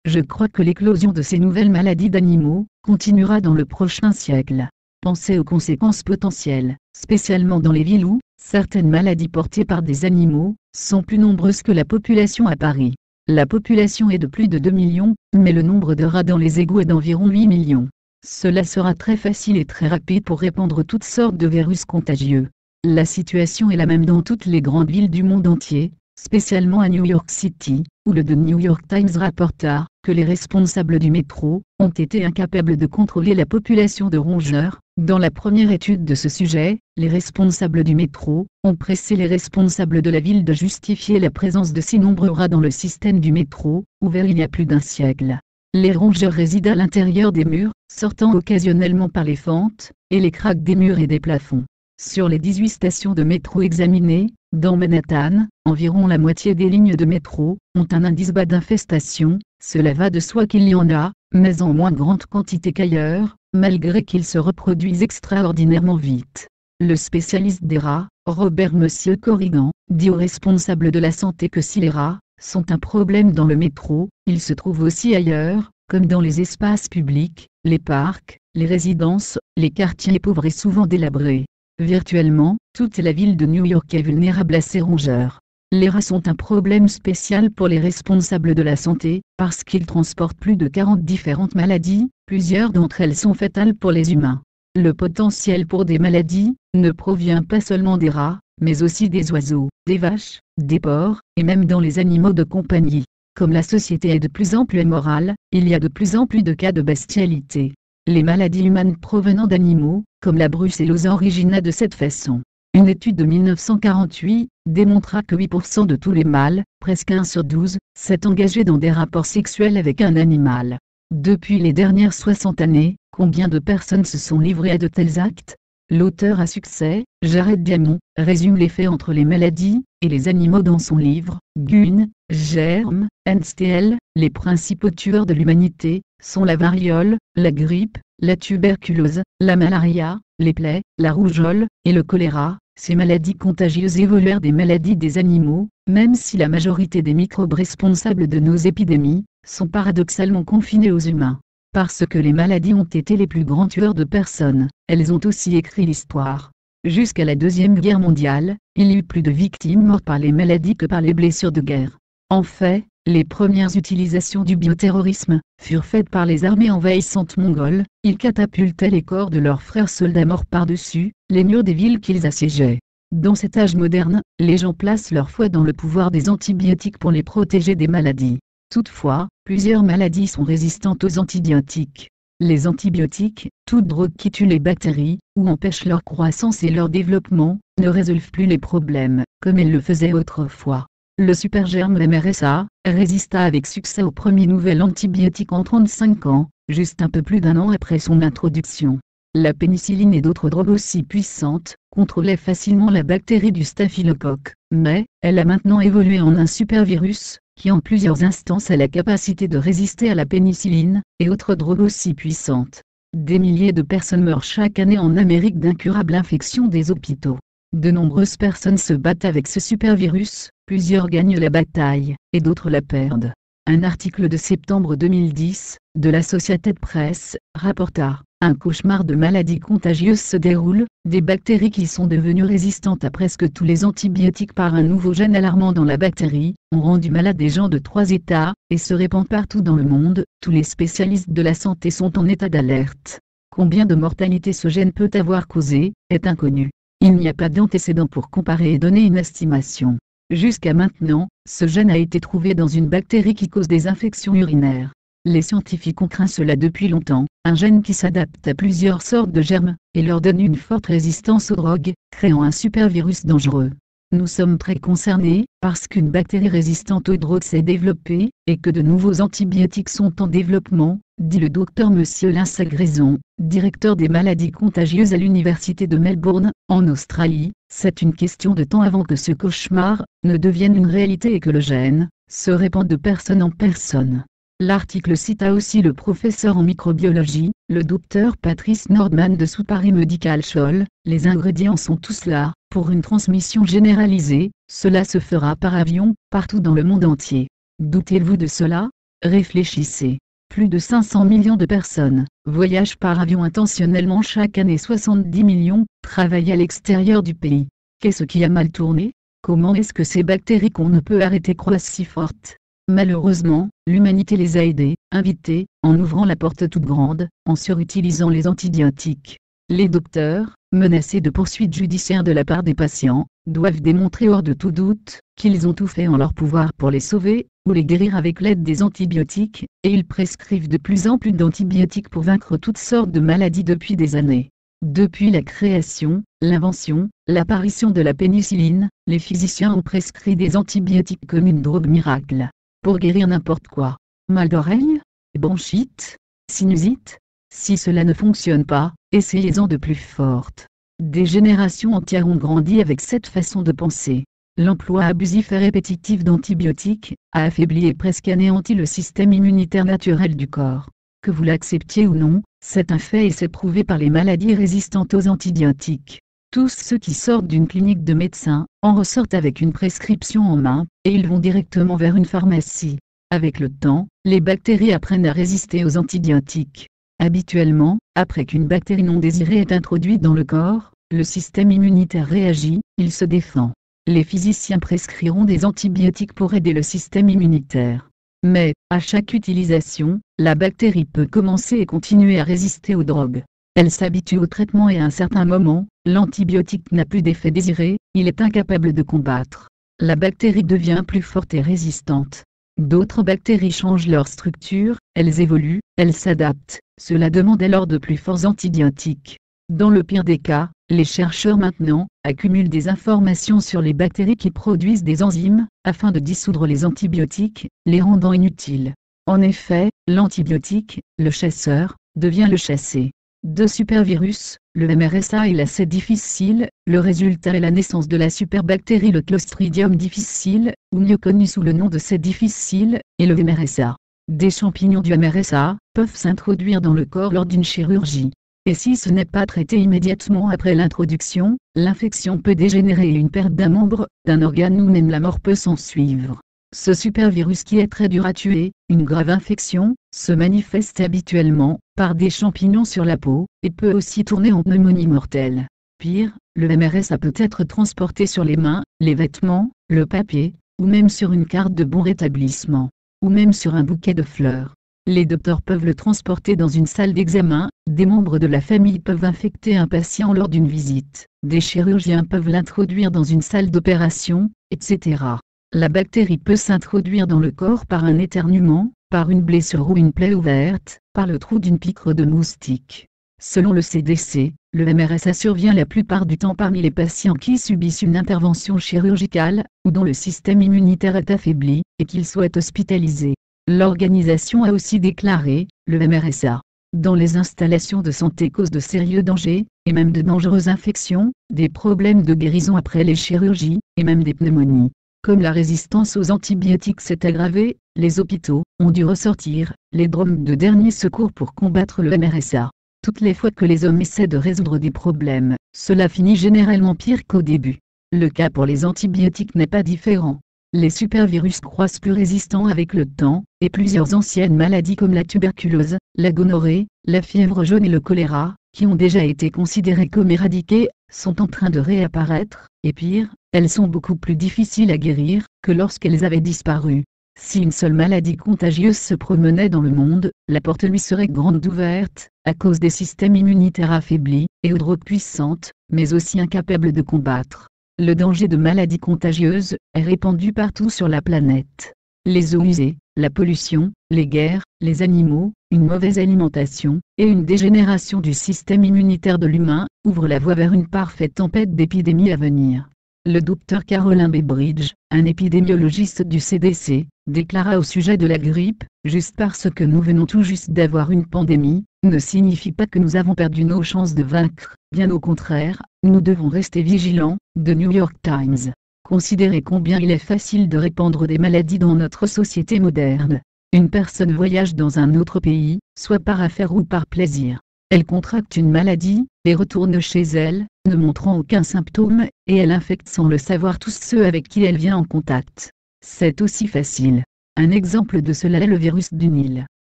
[SPEAKER 2] Je crois que l'éclosion de ces nouvelles maladies d'animaux continuera dans le prochain siècle. Pensez aux conséquences potentielles, spécialement dans les villes où certaines maladies portées par des animaux sont plus nombreuses que la population à Paris. La population est de plus de 2 millions, mais le nombre de rats dans les égouts est d'environ 8 millions. Cela sera très facile et très rapide pour répandre toutes sortes de virus contagieux. La situation est la même dans toutes les grandes villes du monde entier, spécialement à New York City, où le The New York Times rapporta que les responsables du métro ont été incapables de contrôler la population de rongeurs. Dans la première étude de ce sujet, les responsables du métro ont pressé les responsables de la ville de justifier la présence de si nombreux rats dans le système du métro, ouvert il y a plus d'un siècle. Les rongeurs résident à l'intérieur des murs, sortant occasionnellement par les fentes et les craques des murs et des plafonds. Sur les 18 stations de métro examinées, dans Manhattan, environ la moitié des lignes de métro ont un indice bas d'infestation. Cela va de soi qu'il y en a, mais en moins grande quantité qu'ailleurs, malgré qu'ils se reproduisent extraordinairement vite. Le spécialiste des rats, Robert Monsieur Corrigan, dit aux responsables de la santé que si les rats sont un problème dans le métro, ils se trouvent aussi ailleurs, comme dans les espaces publics, les parcs, les résidences, les quartiers pauvres et souvent délabrés. Virtuellement, toute la ville de New York est vulnérable à ces rongeurs. Les rats sont un problème spécial pour les responsables de la santé, parce qu'ils transportent plus de 40 différentes maladies, plusieurs d'entre elles sont fatales pour les humains. Le potentiel pour des maladies ne provient pas seulement des rats, mais aussi des oiseaux, des vaches, des porcs, et même dans les animaux de compagnie. Comme la société est de plus en plus immorale, il y a de plus en plus de cas de bestialité. Les maladies humaines provenant d'animaux, comme la brucellose origina de cette façon. Une étude de 1948 démontra que 8% de tous les mâles, presque 1 sur 12, s'est engagé dans des rapports sexuels avec un animal. Depuis les dernières 60 années, combien de personnes se sont livrées à de tels actes? L'auteur à succès, Jared Diamond, résume les faits entre les maladies et les animaux dans son livre « Gun, germes, NSTL ». Les principaux tueurs de l'humanité sont la variole, la grippe, la tuberculose, la malaria, les plaies, la rougeole et le choléra. Ces maladies contagieuses évoluèrent des maladies des animaux, même si la majorité des microbes responsables de nos épidémies sont paradoxalement confinés aux humains. Parce que les maladies ont été les plus grands tueurs de personnes, elles ont aussi écrit l'histoire. Jusqu'à la Deuxième Guerre mondiale, il y eut plus de victimes mortes par les maladies que par les blessures de guerre. En fait, les premières utilisations du bioterrorisme furent faites par les armées envahissantes mongoles. Ils catapultaient les corps de leurs frères soldats morts par-dessus les murs des villes qu'ils assiégeaient. Dans cet âge moderne, les gens placent leur foi dans le pouvoir des antibiotiques pour les protéger des maladies. Toutefois, plusieurs maladies sont résistantes aux antibiotiques. Les antibiotiques, toute drogue qui tue les bactéries, ou empêche leur croissance et leur développement, ne résolvent plus les problèmes, comme elles le faisaient autrefois. Le supergerme MRSA résista avec succès au premier nouvel antibiotique en 35 ans, juste un peu plus d'un an après son introduction. La pénicilline et d'autres drogues aussi puissantes contrôlaient facilement la bactérie du staphylocoque, mais elle a maintenant évolué en un supervirus qui en plusieurs instances a la capacité de résister à la pénicilline et autres drogues aussi puissantes. Des milliers de personnes meurent chaque année en Amérique d'incurables infections des hôpitaux. De nombreuses personnes se battent avec ce supervirus, plusieurs gagnent la bataille, et d'autres la perdent. Un article de septembre 2010, de l'Associated Press, rapporta « Un cauchemar de maladies contagieuses se déroule, des bactéries qui sont devenues résistantes à presque tous les antibiotiques par un nouveau gène alarmant dans la bactérie, ont rendu malades des gens de 3 états, et se répandent partout dans le monde. Tous les spécialistes de la santé sont en état d'alerte. Combien de mortalité ce gène peut avoir causé, est inconnu. Il n'y a pas d'antécédent pour comparer et donner une estimation. Jusqu'à maintenant, ce gène a été trouvé dans une bactérie qui cause des infections urinaires. Les scientifiques ont craint cela depuis longtemps, un gène qui s'adapte à plusieurs sortes de germes, et leur donne une forte résistance aux drogues, créant un supervirus dangereux. Nous sommes très concernés, parce qu'une bactérie résistante aux drogues s'est développée, et que de nouveaux antibiotiques sont en développement. dit le docteur Monsieur Linsagréson, directeur des maladies contagieuses à l'université de Melbourne, en Australie. C'est une question de temps avant que ce cauchemar ne devienne une réalité et que le gène se répande de personne en personne. L'article cita aussi le professeur en microbiologie, le docteur Patrice Nordman de sous Paris Medical School. Les ingrédients sont tous là, pour une transmission généralisée, cela se fera par avion, partout dans le monde entier. Doutez-vous de cela? Réfléchissez. Plus de 500 millions de personnes voyagent par avion intentionnellement chaque année. 70 millions travaillent à l'extérieur du pays. Qu'est-ce qui a mal tourné? Comment est-ce que ces bactéries qu'on ne peut arrêter croissent si fortes? Malheureusement, l'humanité les a aidées, invitées, en ouvrant la porte toute grande, en surutilisant les antibiotiques. Les docteurs, menacés de poursuites judiciaires de la part des patients, doivent démontrer hors de tout doute qu'ils ont tout fait en leur pouvoir pour les sauver, ou les guérir avec l'aide des antibiotiques, et ils prescrivent de plus en plus d'antibiotiques pour vaincre toutes sortes de maladies depuis des années. Depuis la création, l'invention, l'apparition de la pénicilline, les physiciens ont prescrit des antibiotiques comme une drogue miracle. Pour guérir n'importe quoi. Mal d'oreille? Bronchite? Sinusite? Si cela ne fonctionne pas, essayez-en de plus forte. Des générations entières ont grandi avec cette façon de penser. L'emploi abusif et répétitif d'antibiotiques a affaibli et presque anéanti le système immunitaire naturel du corps. Que vous l'acceptiez ou non, c'est un fait et c'est prouvé par les maladies résistantes aux antibiotiques. Tous ceux qui sortent d'une clinique de médecin en ressortent avec une prescription en main, et ils vont directement vers une pharmacie. Avec le temps, les bactéries apprennent à résister aux antibiotiques. Habituellement, après qu'une bactérie non désirée est introduite dans le corps, le système immunitaire réagit, il se défend. Les physiciens prescriront des antibiotiques pour aider le système immunitaire. Mais, à chaque utilisation, la bactérie peut commencer et continuer à résister aux drogues. Elle s'habitue au traitement et à un certain moment, l'antibiotique n'a plus d'effet désiré, il est incapable de combattre. La bactérie devient plus forte et résistante. D'autres bactéries changent leur structure, elles évoluent, elles s'adaptent, cela demande alors de plus forts antibiotiques. Dans le pire des cas, les chercheurs maintenant accumulent des informations sur les bactéries qui produisent des enzymes, afin de dissoudre les antibiotiques, les rendant inutiles. En effet, l'antibiotique, le chasseur, devient le chassé. Deux supervirus, le MRSA et la C. difficile, le résultat est la naissance de la superbactérie le Clostridium difficile, ou mieux connu sous le nom de C. difficile, et le MRSA. Des champignons du MRSA peuvent s'introduire dans le corps lors d'une chirurgie. Et si ce n'est pas traité immédiatement après l'introduction, l'infection peut dégénérer et une perte d'un membre, d'un organe ou même la mort peut s'en suivre. Ce supervirus qui est très dur à tuer, une grave infection, se manifeste habituellement par des champignons sur la peau, et peut aussi tourner en pneumonie mortelle. Pire, le MRSA peut être transporté sur les mains, les vêtements, le papier, ou même sur une carte de bon rétablissement, ou même sur un bouquet de fleurs. Les docteurs peuvent le transporter dans une salle d'examen, des membres de la famille peuvent infecter un patient lors d'une visite, des chirurgiens peuvent l'introduire dans une salle d'opération, etc. La bactérie peut s'introduire dans le corps par un éternuement, par une blessure ou une plaie ouverte, par le trou d'une piqûre de moustique. Selon le CDC, le MRSA survient la plupart du temps parmi les patients qui subissent une intervention chirurgicale, ou dont le système immunitaire est affaibli, et qu'ils soient hospitalisés. L'organisation a aussi déclaré, le MRSA, dans les installations de santé cause de sérieux dangers, et même de dangereuses infections, des problèmes de guérison après les chirurgies, et même des pneumonies. Comme la résistance aux antibiotiques s'est aggravée, les hôpitaux ont dû ressortir les drones de dernier secours pour combattre le MRSA. Toutes les fois que les hommes essaient de résoudre des problèmes, cela finit généralement pire qu'au début. Le cas pour les antibiotiques n'est pas différent. Les supervirus croissent plus résistants avec le temps, et plusieurs anciennes maladies comme la tuberculose, la gonorrhée, la fièvre jaune et le choléra, qui ont déjà été considérées comme éradiquées, sont en train de réapparaître, et pire, elles sont beaucoup plus difficiles à guérir que lorsqu'elles avaient disparu. Si une seule maladie contagieuse se promenait dans le monde, la porte lui serait grande ouverte, à cause des systèmes immunitaires affaiblis, et aux drogues puissantes, mais aussi incapables de combattre. Le danger de maladies contagieuses est répandu partout sur la planète. Les eaux usées, la pollution, les guerres, les animaux, une mauvaise alimentation, et une dégénération du système immunitaire de l'humain, ouvrent la voie vers une parfaite tempête d'épidémies à venir. Le docteur Carolyn Baybridge, un épidémiologiste du CDC, déclara au sujet de la grippe, « Juste parce que nous venons tout juste d'avoir une pandémie, ne signifie pas que nous avons perdu nos chances de vaincre, bien au contraire, nous devons rester vigilants. » The New York Times. Considérez combien il est facile de répandre des maladies dans notre société moderne. Une personne voyage dans un autre pays, soit par affaire ou par plaisir. Elle contracte une maladie, et retourne chez elle, ne montrant aucun symptôme, et elle infecte sans le savoir tous ceux avec qui elle vient en contact. C'est aussi facile. Un exemple de cela est le virus du Nil.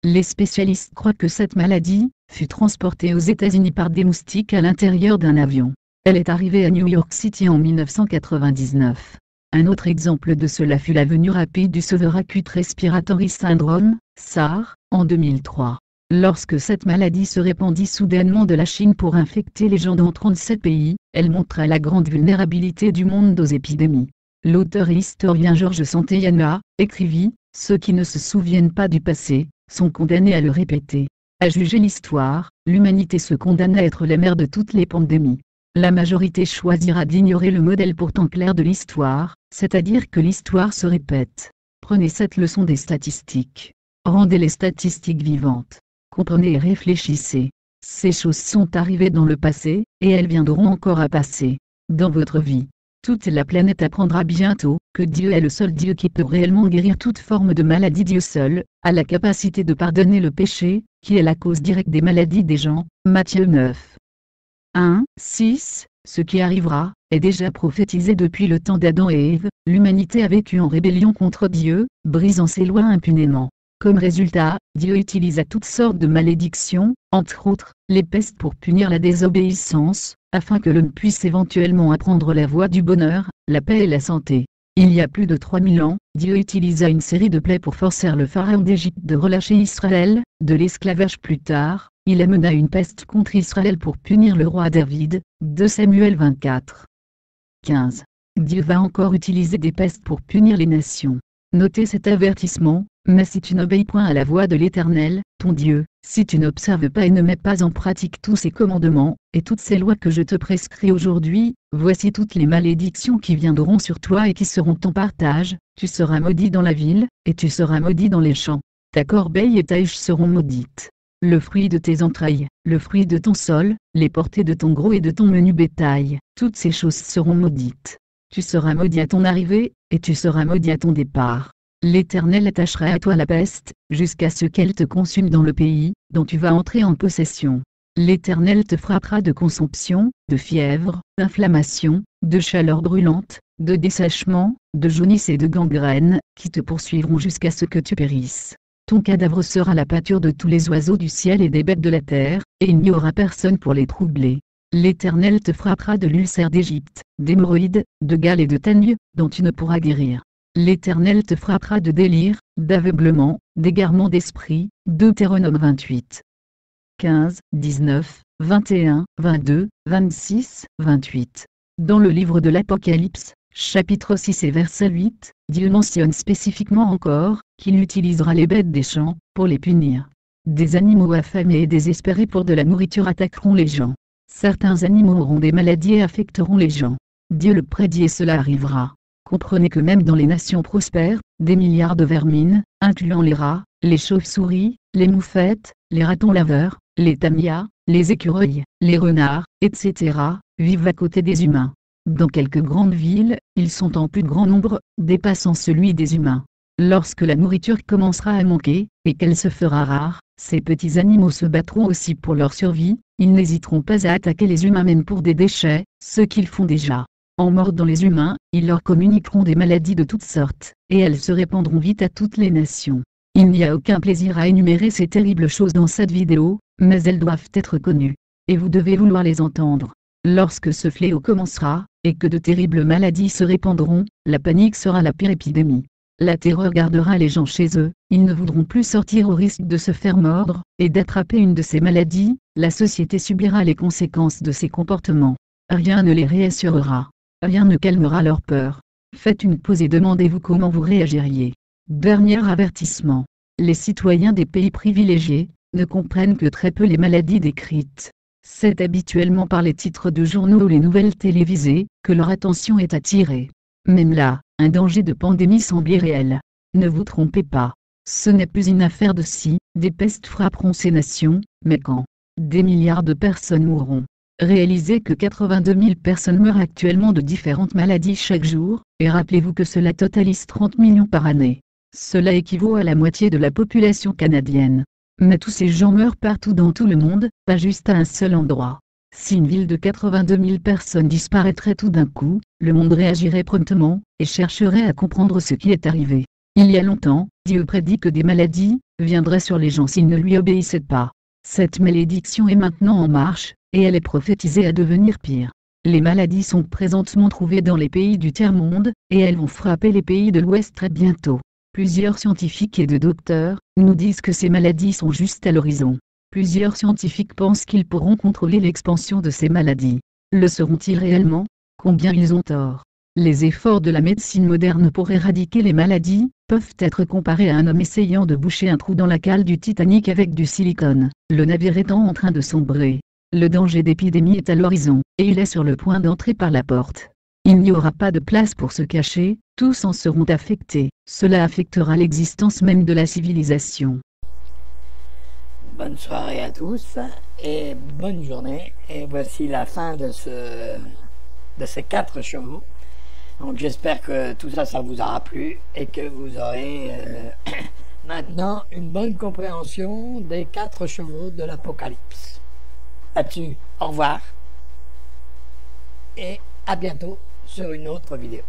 [SPEAKER 2] Les spécialistes croient que cette maladie fut transportée aux États-Unis par des moustiques à l'intérieur d'un avion. Elle est arrivée à New York City en 1999. Un autre exemple de cela fut la venue rapide du Severe Acute Respiratory Syndrome, SARS, en 2003. Lorsque cette maladie se répandit soudainement de la Chine pour infecter les gens dans 37 pays, elle montrait la grande vulnérabilité du monde aux épidémies. L'auteur et historien Georges Santayana écrivit « Ceux qui ne se souviennent pas du passé, sont condamnés à le répéter. À juger l'histoire, l'humanité se condamne à être les mères de toutes les pandémies. La majorité choisira d'ignorer le modèle pourtant clair de l'histoire, c'est-à-dire que l'histoire se répète. Prenez cette leçon des statistiques. Rendez les statistiques vivantes. Comprenez et réfléchissez. Ces choses sont arrivées dans le passé, et elles viendront encore à passer. Dans votre vie. Toute la planète apprendra bientôt que Dieu est le seul Dieu qui peut réellement guérir toute forme de maladie. Dieu seul a la capacité de pardonner le péché, qui est la cause directe des maladies des gens. Matthieu 9. 1, 6. Ce qui arrivera est déjà prophétisé depuis le temps d'Adam et Ève. L'humanité a vécu en rébellion contre Dieu, brisant ses lois impunément. Comme résultat, Dieu utilisa toutes sortes de malédictions, entre autres, les pestes pour punir la désobéissance, afin que l'homme puisse éventuellement apprendre la voie du bonheur, la paix et la santé. Il y a plus de 3000 ans, Dieu utilisa une série de plaies pour forcer le pharaon d'Égypte de relâcher Israël, de l'esclavage plus tard, il amena une peste contre Israël pour punir le roi David, 2 Samuel 24. 15. Dieu va encore utiliser des pestes pour punir les nations. Notez cet avertissement, mais si tu n'obéis point à la voix de l'Éternel, ton Dieu, si tu n'observes pas et ne mets pas en pratique tous ses commandements, et toutes ces lois que je te prescris aujourd'hui, voici toutes les malédictions qui viendront sur toi et qui seront ton partage, tu seras maudit dans la ville, et tu seras maudit dans les champs. Ta corbeille et ta huche seront maudites. Le fruit de tes entrailles, le fruit de ton sol, les portées de ton gros et de ton menu bétail, toutes ces choses seront maudites. Tu seras maudit à ton arrivée, et tu seras maudit à ton départ. L'Éternel attachera à toi la peste, jusqu'à ce qu'elle te consume dans le pays, dont tu vas entrer en possession. L'Éternel te frappera de consomption, de fièvre, d'inflammation, de chaleur brûlante, de dessèchement, de jaunisse et de gangrène, qui te poursuivront jusqu'à ce que tu périsses. Ton cadavre sera la pâture de tous les oiseaux du ciel et des bêtes de la terre, et il n'y aura personne pour les troubler. L'Éternel te frappera de l'ulcère d'Égypte, d'hémorroïdes, de gale et de teigne, dont tu ne pourras guérir. L'Éternel te frappera de délire, d'aveuglement, d'égarement d'esprit. Deutéronome 28. 15, 19, 21, 22, 26, 28. Dans le livre de l'Apocalypse, chapitre 6 et verset 8, Dieu mentionne spécifiquement encore qu'il utilisera les bêtes des champs pour les punir. Des animaux affamés et désespérés pour de la nourriture attaqueront les gens. Certains animaux auront des maladies et affecteront les gens. Dieu le prédit et cela arrivera. Comprenez que même dans les nations prospères, des milliards de vermines, incluant les rats, les chauves-souris, les moufettes, les ratons laveurs, les tamias, les écureuils, les renards, etc., vivent à côté des humains. Dans quelques grandes villes, ils sont en plus grand nombre, dépassant celui des humains. Lorsque la nourriture commencera à manquer, et qu'elle se fera rare, ces petits animaux se battront aussi pour leur survie, ils n'hésiteront pas à attaquer les humains même pour des déchets, ce qu'ils font déjà. En mordant les humains, ils leur communiqueront des maladies de toutes sortes, et elles se répandront vite à toutes les nations. Il n'y a aucun plaisir à énumérer ces terribles choses dans cette vidéo, mais elles doivent être connues. Et vous devez vouloir les entendre. Lorsque ce fléau commencera, et que de terribles maladies se répandront, la panique sera la pire épidémie. La terreur gardera les gens chez eux, ils ne voudront plus sortir au risque de se faire mordre, et d'attraper une de ces maladies, la société subira les conséquences de ces comportements. Rien ne les réassurera. Rien ne calmera leur peur. Faites une pause et demandez-vous comment vous réagiriez. Dernier avertissement. Les citoyens des pays privilégiés ne comprennent que très peu les maladies décrites. C'est habituellement par les titres de journaux ou les nouvelles télévisées que leur attention est attirée. Même là, un danger de pandémie semble irréel. Ne vous trompez pas. Ce n'est plus une affaire de si des pestes frapperont ces nations, mais quand des milliards de personnes mourront. Réalisez que 82 000 personnes meurent actuellement de différentes maladies chaque jour, et rappelez-vous que cela totalise 30 millions par année. Cela équivaut à la moitié de la population canadienne. Mais tous ces gens meurent partout dans tout le monde, pas juste à un seul endroit. Si une ville de 82 000 personnes disparaîtrait tout d'un coup, le monde réagirait promptement, et chercherait à comprendre ce qui est arrivé. Il y a longtemps, Dieu prédit que des maladies viendraient sur les gens s'ils ne lui obéissaient pas. Cette malédiction est maintenant en marche, et elle est prophétisée à devenir pire. Les maladies sont présentement trouvées dans les pays du tiers-monde, et elles vont frapper les pays de l'Ouest très bientôt. Plusieurs scientifiques et de docteurs nous disent que ces maladies sont juste à l'horizon. Plusieurs scientifiques pensent qu'ils pourront contrôler l'expansion de ces maladies. Le seront-ils réellement? Combien ils ont tort. Les efforts de la médecine moderne pour éradiquer les maladies peuvent être comparés à un homme essayant de boucher un trou dans la cale du Titanic avec du silicone. Le navire étant en train de sombrer. Le danger d'épidémie est à l'horizon, et il est sur le point d'entrer par la porte. Il n'y aura pas de place pour se cacher, tous en seront affectés. Cela affectera l'existence même de la civilisation.
[SPEAKER 1] Bonne soirée à tous et bonne journée. Et voici la fin de ces 4 chevaux. Donc j'espère que tout ça, ça vous aura plu et que vous aurez maintenant une bonne compréhension des 4 chevaux de l'Apocalypse. Là-dessus, au revoir et à bientôt sur une autre vidéo.